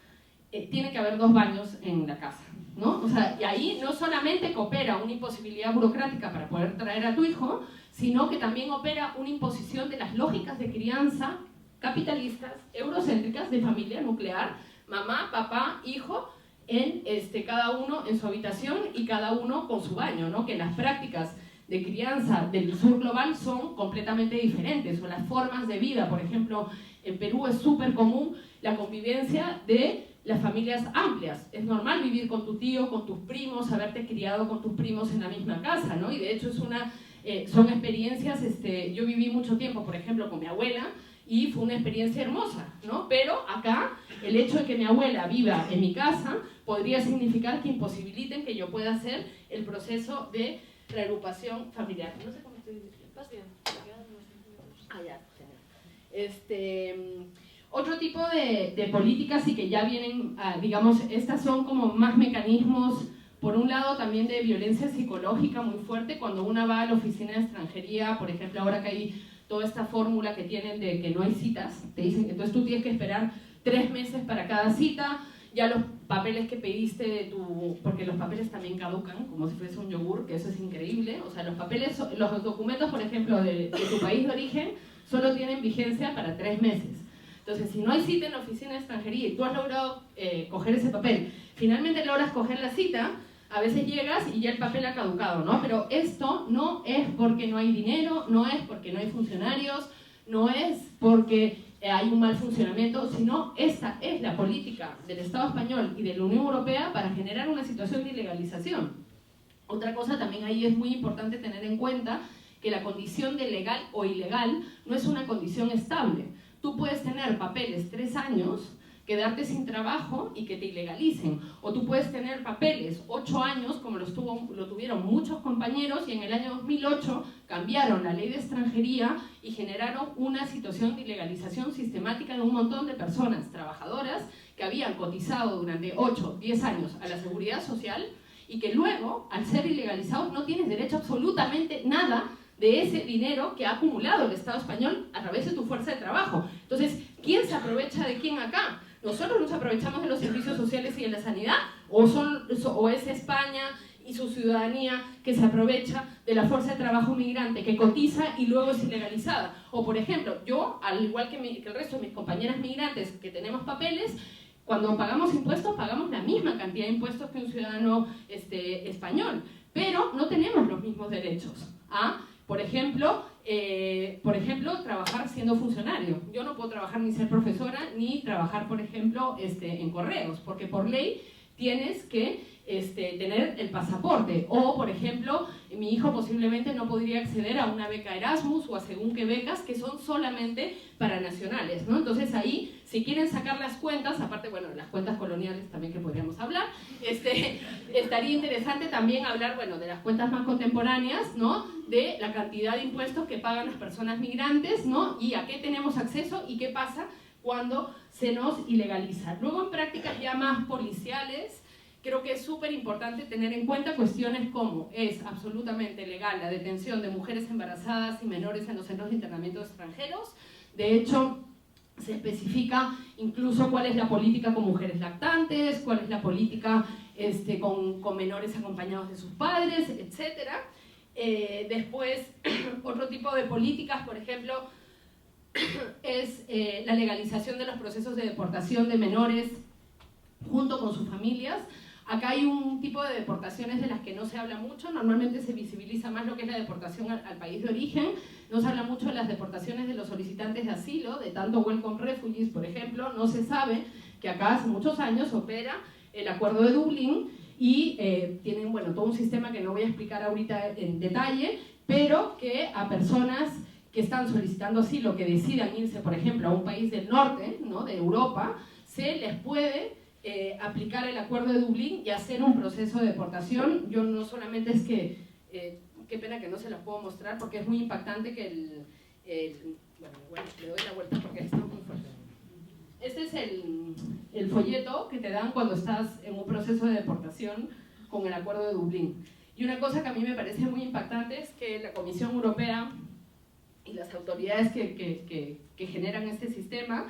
tiene que haber 2 baños en la casa, ¿no? O sea, y ahí no solamente coopera una imposibilidad burocrática para poder traer a tu hijo, sino que también opera una imposición de las lógicas de crianza capitalistas, eurocéntricas, de familia nuclear, mamá, papá, hijo, en cada uno en su habitación y cada uno con su baño, ¿no? Que las prácticas de crianza del sur global son completamente diferentes, o las formas de vida. Por ejemplo, en Perú es súper común la convivencia de las familias amplias. Es normal vivir con tu tío, con tus primos, haberte criado con tus primos en la misma casa, ¿no? Y de hecho son experiencias, yo viví mucho tiempo, por ejemplo, con mi abuela, y fue una experiencia hermosa, ¿no? Pero acá, el hecho de que mi abuela viva en mi casa podría significar que imposibiliten que yo pueda hacer el proceso de reagrupación familiar. No sé cómo estoy diciendo. ¿Vas bien? Ah, ya. Otro tipo de políticas, y que ya vienen, digamos, estas son como más mecanismos, por un lado también de violencia psicológica muy fuerte, cuando una va a la oficina de extranjería, por ejemplo, ahora que hay toda esta fórmula que tienen de que no hay citas, te dicen que entonces tú tienes que esperar 3 meses para cada cita, ya los papeles que pediste porque los papeles también caducan, como si fuese un yogur, que eso es increíble, o sea, los documentos, por ejemplo, de tu país de origen, solo tienen vigencia para 3 meses. Entonces, si no hay cita en la oficina de extranjería y tú has logrado coger ese papel, finalmente logras coger la cita, a veces llegas y ya el papel ha caducado, ¿no? Pero esto no es porque no hay dinero, no es porque no hay funcionarios, no es porque hay un mal funcionamiento, sino esta es la política del Estado español y de la Unión Europea para generar una situación de ilegalización. Otra cosa también ahí es muy importante tener en cuenta, que la condición de legal o ilegal no es una condición estable. Tú puedes tener papeles 3 años, quedarte sin trabajo y que te ilegalicen. O tú puedes tener papeles 8 años, como lo tuvieron muchos compañeros, y en el año 2008 cambiaron la ley de extranjería y generaron una situación de ilegalización sistemática de un montón de personas trabajadoras que habían cotizado durante 8, 10 años a la seguridad social y que luego, al ser ilegalizados, no tienes derecho a absolutamente nada de ese dinero que ha acumulado el Estado español a través de tu fuerza de trabajo. Entonces, ¿quién se aprovecha de quién acá? ¿Nosotros nos aprovechamos de los servicios sociales y de la sanidad? ¿O es España y su ciudadanía que se aprovecha de la fuerza de trabajo migrante, que cotiza y luego es ilegalizada? O, por ejemplo, yo, al igual que el resto de mis compañeras migrantes que tenemos papeles, cuando pagamos impuestos, pagamos la misma cantidad de impuestos que un ciudadano español, pero no tenemos los mismos derechos. Por ejemplo, trabajar siendo funcionario. Yo no puedo trabajar ni ser profesora, ni trabajar, por ejemplo, en correos, porque por ley tienes que tener el pasaporte. O, por ejemplo, mi hijo posiblemente no podría acceder a una beca Erasmus o a según qué becas que son solamente para nacionales, ¿no? Entonces ahí, si quieren sacar las cuentas, aparte, bueno, las cuentas coloniales también que podríamos hablar, estaría interesante también hablar, bueno, de las cuentas más contemporáneas, ¿no? De la cantidad de impuestos que pagan las personas migrantes, ¿no? Y a qué tenemos acceso y qué pasa cuando se nos ilegaliza. Luego, en prácticas ya más policiales, creo que es súper importante tener en cuenta cuestiones como es absolutamente legal la detención de mujeres embarazadas y menores en los centros de internamiento extranjeros. De hecho, se especifica incluso cuál es la política con mujeres lactantes, cuál es la política con menores acompañados de sus padres, etc. Después, otro tipo de políticas, por ejemplo, es la legalización de los procesos de deportación de menores junto con sus familias. Acá hay un tipo de deportaciones de las que no se habla mucho, normalmente se visibiliza más lo que es la deportación al país de origen, no se habla mucho de las deportaciones de los solicitantes de asilo, de tanto Welcome Refugees, por ejemplo. No se sabe que acá hace muchos años opera el Acuerdo de Dublín y tienen, bueno, todo un sistema que no voy a explicar ahorita en detalle, pero que a personas que están solicitando asilo, que decidan irse, por ejemplo, a un país del norte, ¿no?, de Europa, se les puede aplicar el Acuerdo de Dublín y hacer un proceso de deportación. Yo no solamente es que, qué pena que no se las puedo mostrar porque es muy impactante que bueno, igual le doy la vuelta porque está muy fuerte. Este es el folleto que te dan cuando estás en un proceso de deportación con el Acuerdo de Dublín. Y una cosa que a mí me parece muy impactante es que la Comisión Europea y las autoridades que generan este sistema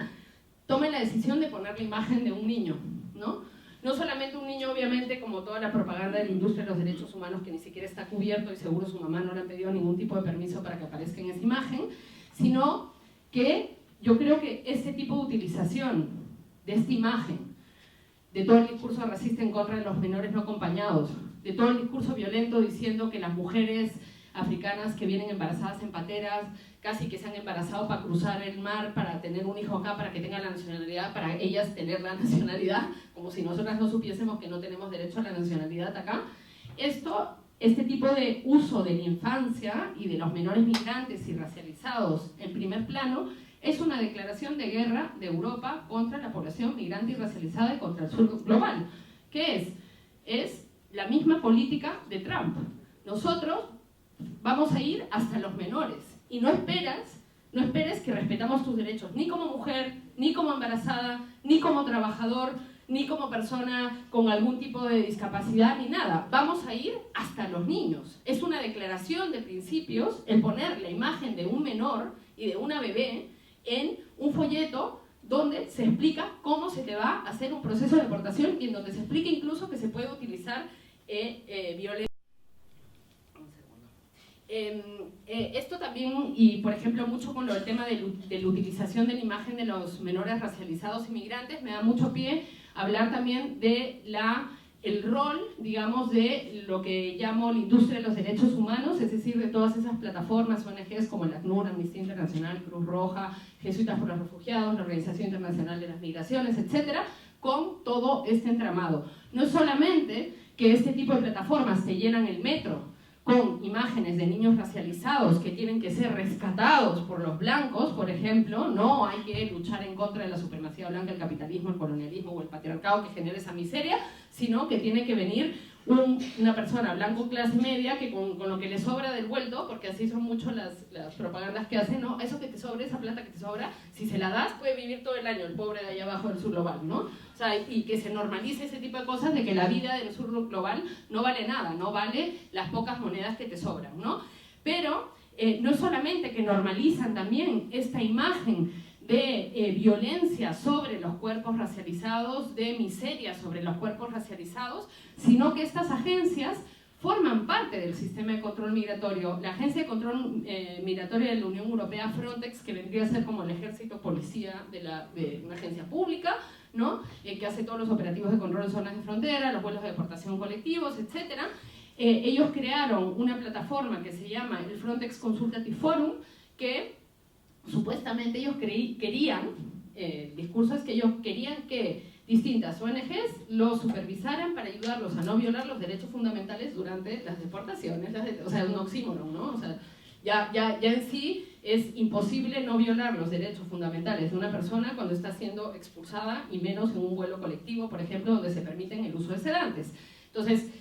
tomen la decisión de poner la imagen de un niño, ¿no? No solamente un niño, obviamente, como toda la propaganda de la industria de los derechos humanos, que ni siquiera está cubierto y seguro su mamá no le han pedido ningún tipo de permiso para que aparezca en esa imagen, sino que yo creo que este tipo de utilización de esta imagen, de todo el discurso racista en contra de los menores no acompañados, de todo el discurso violento diciendo que las mujeres africanas que vienen embarazadas en pateras, casi que se han embarazado para cruzar el mar, para tener un hijo acá, para que tengan la nacionalidad, para ellas tener la nacionalidad, como si nosotras no supiésemos que no tenemos derecho a la nacionalidad acá. Este tipo de uso de la infancia y de los menores migrantes y racializados en primer plano es una declaración de guerra de Europa contra la población migrante y racializada y contra el sur global. ¿Qué es? Es la misma política de Trump. Nosotros vamos a ir hasta los menores y no esperes que respetamos tus derechos, ni como mujer, ni como embarazada, ni como trabajador, ni como persona con algún tipo de discapacidad, ni nada. Vamos a ir hasta los niños. Es una declaración de principios el poner la imagen de un menor y de una bebé en un folleto donde se explica cómo se te va a hacer un proceso de deportación y en donde se explica incluso que se puede utilizar violencia. Esto también, y por ejemplo mucho con el tema de la utilización de la imagen de los menores racializados inmigrantes, me da mucho pie hablar también de el rol, digamos, de lo que llamo la industria de los derechos humanos, es decir, de todas esas plataformas, ONGs como el ACNUR, Amnistía Internacional, Cruz Roja, Jesuitas por los Refugiados, la Organización Internacional de las Migraciones, etcétera, con todo este entramado. No es solamente que este tipo de plataformas te llenan el metro con imágenes de niños racializados que tienen que ser rescatados por los blancos, por ejemplo, no hay que luchar en contra de la supremacía blanca, el capitalismo, el colonialismo o el patriarcado que genera esa miseria, sino que tiene que venir una persona blanco clase media que con lo que le sobra del vuelto, porque así son mucho las propagandas que hacen, ¿no? Eso que te sobra, esa plata que te sobra, si se la das puede vivir todo el año el pobre de allá abajo del sur global, ¿no? O sea, y que se normalice ese tipo de cosas de que la vida del sur global no vale nada, no vale las pocas monedas que te sobran, ¿no? Pero no solamente que normalizan también esta imagen de violencia sobre los cuerpos racializados, de miseria sobre los cuerpos racializados, sino que estas agencias forman parte del sistema de control migratorio. La Agencia de Control Migratorio de la Unión Europea, Frontex, que vendría a ser como el ejército policía de una agencia pública, ¿no? Que hace todos los operativos de control en zonas de frontera, los vuelos de deportación colectivos, etc. Ellos crearon una plataforma que se llama el Frontex Consultative Forum, que supuestamente ellos querían, el discurso es que ellos querían que distintas ONGs los supervisaran para ayudarlos a no violar los derechos fundamentales durante las deportaciones, o sea, un oxímoron, ¿no? O sea, ya en sí es imposible no violar los derechos fundamentales de una persona cuando está siendo expulsada, y menos en un vuelo colectivo, por ejemplo, donde se permiten el uso de sedantes. Entonces,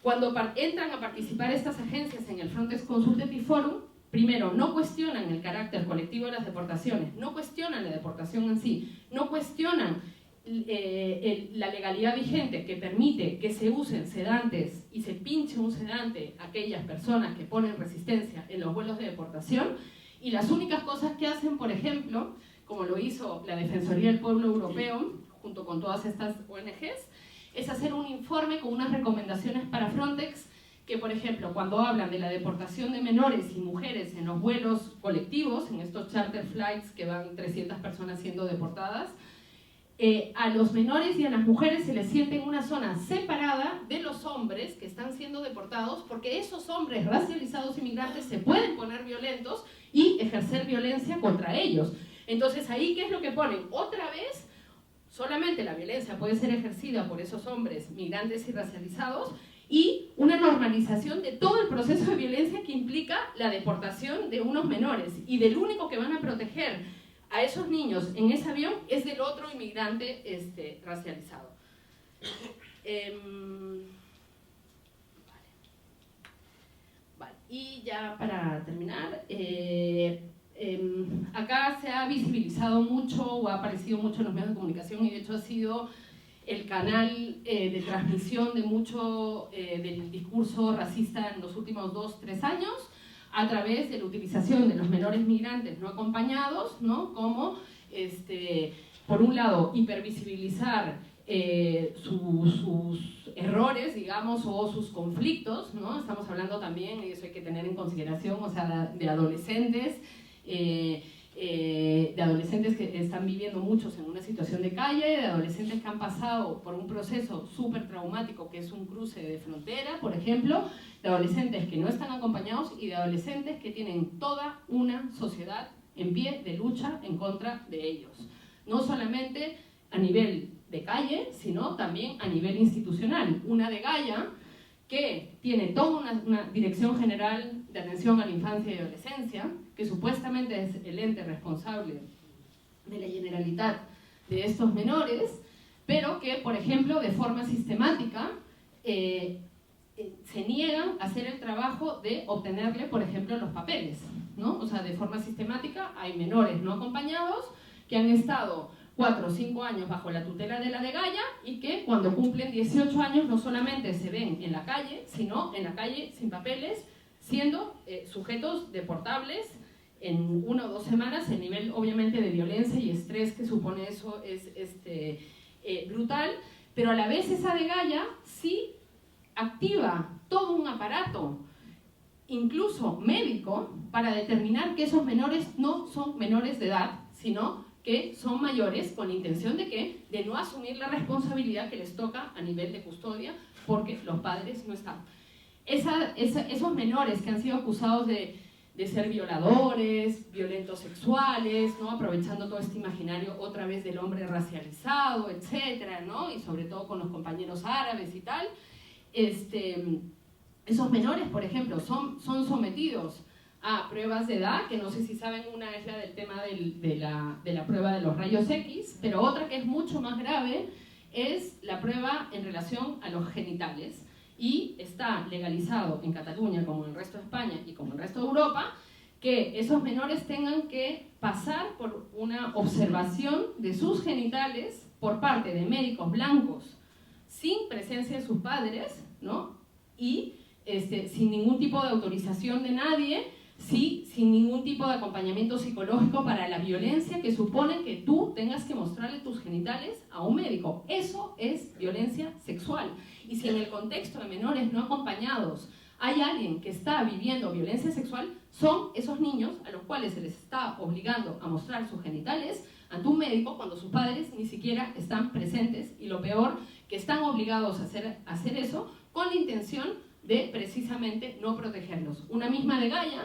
cuando entran a participar estas agencias en el Frontex Consultative Forum, primero, no cuestionan el carácter colectivo de las deportaciones, no cuestionan la deportación en sí, no cuestionan la legalidad vigente que permite que se usen sedantes y se pinche un sedante a aquellas personas que ponen resistencia en los vuelos de deportación, y las únicas cosas que hacen, por ejemplo, como lo hizo la Defensoría del Pueblo Europeo, junto con todas estas ONGs, es hacer un informe con unas recomendaciones para Frontex, que por ejemplo, cuando hablan de la deportación de menores y mujeres en los vuelos colectivos, en estos charter flights que van 300 personas siendo deportadas, a los menores y a las mujeres se les siente en una zona separada de los hombres que están siendo deportados, porque esos hombres racializados inmigrantes se pueden poner violentos y ejercer violencia contra ellos. Entonces ahí, ¿qué es lo que ponen? Otra vez, solamente la violencia puede ser ejercida por esos hombres migrantes y racializados, y una normalización de todo el proceso de violencia que implica la deportación de unos menores, y del único que van a proteger a esos niños en ese avión es del otro inmigrante racializado. Vale. Y ya para terminar, acá se ha visibilizado mucho o ha aparecido mucho en los medios de comunicación, y de hecho ha sido el canal de transmisión de mucho del discurso racista en los últimos 2-3 años, a través de la utilización de los menores migrantes no acompañados, ¿no? Como, por un lado, hipervisibilizar sus errores, digamos, o sus conflictos, ¿no? Estamos hablando también, y eso hay que tener en consideración, o sea, de adolescentes que están viviendo muchos en una situación de calle, de adolescentes que han pasado por un proceso súper traumático que es un cruce de frontera, por ejemplo, de adolescentes que no están acompañados y de adolescentes que tienen toda una sociedad en pie de lucha en contra de ellos. No solamente a nivel de calle, sino también a nivel institucional. Una de Gaia, que tiene toda una Dirección General de Atención a la Infancia y Adolescencia, que supuestamente es el ente responsable de la Generalitat de estos menores, pero que, por ejemplo, de forma sistemática se niegan a hacer el trabajo de obtenerle, por ejemplo, los papeles, ¿no? O sea, de forma sistemática hay menores no acompañados que han estado 4 o 5 años bajo la tutela de la de Gaia, y que cuando cumplen 18 años no solamente se ven en la calle, sino en la calle sin papeles, siendo sujetos deportables en 1 o 2 semanas. El nivel, obviamente, de violencia y estrés que supone eso es brutal, pero a la vez esa de Gaia sí activa todo un aparato, incluso médico, para determinar que esos menores no son menores de edad, sino que son mayores, con la intención de no asumir la responsabilidad que les toca a nivel de custodia, porque los padres no están. Esos menores que han sido acusados de ser violadores, violentos sexuales, ¿no? Aprovechando todo este imaginario otra vez del hombre racializado, etcétera, ¿no? Y sobre todo con los compañeros árabes y tal, esos menores, por ejemplo, son sometidos a pruebas de edad, que no sé si saben, una es la del tema de la prueba de los rayos X, pero otra que es mucho más grave es la prueba en relación a los genitales, y está legalizado en Cataluña, como en el resto de España y como en el resto de Europa, que esos menores tengan que pasar por una observación de sus genitales por parte de médicos blancos sin presencia de sus padres, ¿no? Y sin ningún tipo de autorización de nadie, sí, sin ningún tipo de acompañamiento psicológico para la violencia que supone que tú tengas que mostrarle tus genitales a un médico. Eso es violencia sexual. Y si en el contexto de menores no acompañados hay alguien que está viviendo violencia sexual, son esos niños a los cuales se les está obligando a mostrar sus genitales ante un médico cuando sus padres ni siquiera están presentes, y lo peor, que están obligados a hacer eso con la intención de precisamente no protegerlos. Una misma de Gaia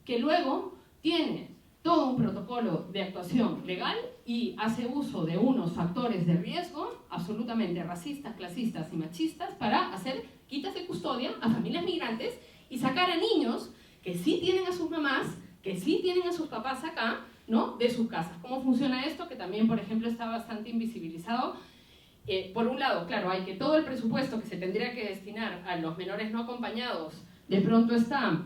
que luego tiene todo un protocolo de actuación legal y hace uso de unos factores de riesgo absolutamente racistas, clasistas y machistas para hacer quitas de custodia a familias migrantes y sacar a niños que sí tienen a sus mamás, que sí tienen a sus papás acá, ¿no?, de sus casas. ¿Cómo funciona esto? Que también, por ejemplo, está bastante invisibilizado. Por un lado, claro, hay que todo el presupuesto que se tendría que destinar a los menores no acompañados de pronto está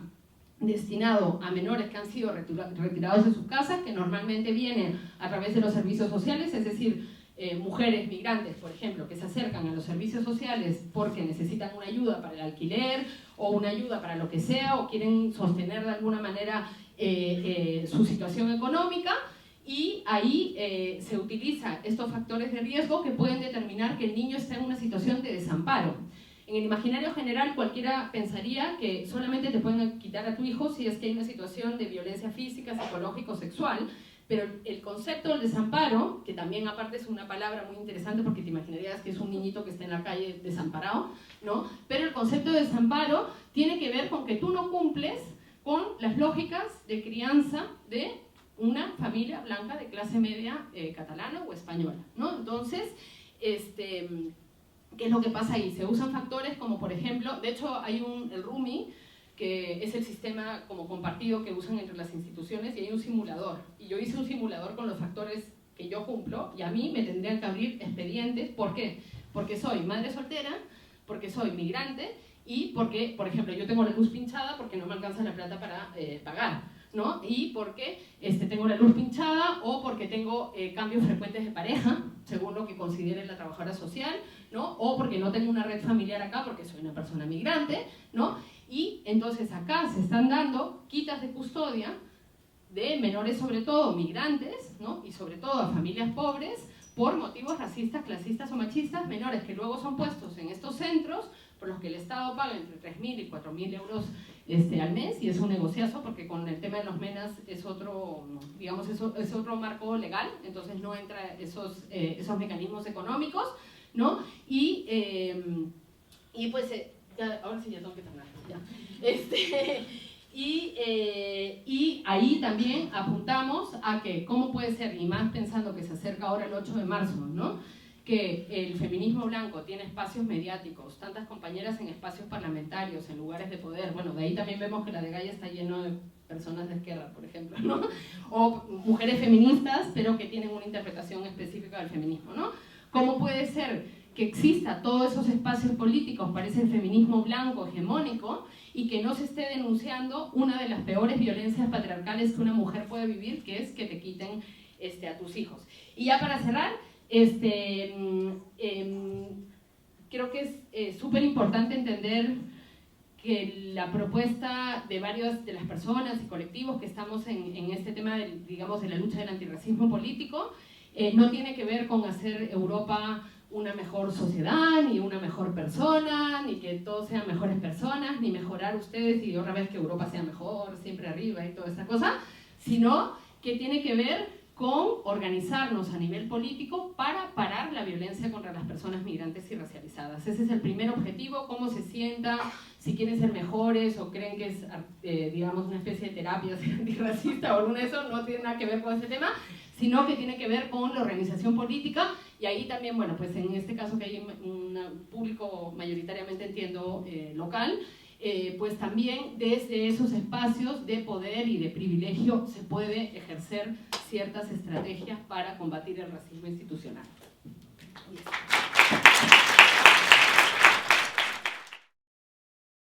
destinado a menores que han sido retirados de sus casas, que normalmente vienen a través de los servicios sociales, es decir, mujeres migrantes, por ejemplo, que se acercan a los servicios sociales porque necesitan una ayuda para el alquiler o una ayuda para lo que sea, o quieren sostener de alguna manera su situación económica, y ahí se utilizan estos factores de riesgo que pueden determinar que el niño está en una situación de desamparo. En el imaginario general cualquiera pensaría que solamente te pueden quitar a tu hijo si es que hay una situación de violencia física, psicológica o sexual, pero el concepto del desamparo, que también aparte es una palabra muy interesante porque te imaginarías que es un niñito que está en la calle desamparado, ¿no? Pero el concepto de desamparo tiene que ver con que tú no cumples con las lógicas de crianza de una familia blanca de clase media catalana o española, ¿no? Entonces, ¿qué es lo que pasa ahí? Se usan factores como, por ejemplo, de hecho hay el RUMI, que es el sistema como compartido que usan entre las instituciones, y hay un simulador. Y yo hice un simulador con los factores que yo cumplo, y a mí me tendrían que abrir expedientes. ¿Por qué? Porque soy madre soltera, porque soy migrante, y porque, por ejemplo, yo tengo la luz pinchada porque no me alcanza la plata para pagar, ¿no? Y porque tengo la luz pinchada, o porque tengo cambios frecuentes de pareja, según lo que considere la trabajadora social, ¿no? O porque no tengo una red familiar acá porque soy una persona migrante, ¿no? Y entonces acá se están dando quitas de custodia de menores, sobre todo migrantes, ¿no?, y sobre todo a familias pobres, por motivos racistas, clasistas o machistas, menores que luego son puestos en estos centros por los que el Estado paga entre 3.000 y 4.000 euros al mes, y es un negociazo porque con el tema de los MENAS es otro, digamos, es otro marco legal, entonces no entra esos mecanismos económicos, ¿no? Y pues, ahora sí ya tengo que terminar, ya. Y ahí también apuntamos a que cómo puede ser, y más pensando que se acerca ahora el 8 de marzo, ¿no?, que el feminismo blanco tiene espacios mediáticos, tantas compañeras en espacios parlamentarios, en lugares de poder. Bueno, de ahí también vemos que la de Gaia está lleno de personas de izquierda, por ejemplo, ¿no? O mujeres feministas, pero que tienen una interpretación específica del feminismo, ¿no? ¿Cómo puede ser que exista todos esos espacios políticos para ese feminismo blanco hegemónico y que no se esté denunciando una de las peores violencias patriarcales que una mujer puede vivir, que es que te quiten a tus hijos? Y ya para cerrar, creo que es súper importante entender que la propuesta de varias de las personas y colectivos que estamos en este tema digamos, de la lucha del antirracismo político no tiene que ver con hacer Europa una mejor sociedad, ni una mejor persona, ni que todos sean mejores personas, ni mejorar ustedes y otra vez que Europa sea mejor, siempre arriba y toda esa cosa, sino que tiene que ver con organizarnos a nivel político para parar la violencia contra las personas migrantes y racializadas. Ese es el primer objetivo. Cómo se sientan, si quieren ser mejores o creen que es, digamos, una especie de terapia antirracista o alguna de eso, no tiene nada que ver con ese tema, sino que tiene que ver con la organización política. Y ahí también, bueno, pues en este caso que hay un público mayoritariamente, entiendo, local, pues también desde esos espacios de poder y de privilegio se puede ejercer ciertas estrategias para combatir el racismo institucional. Y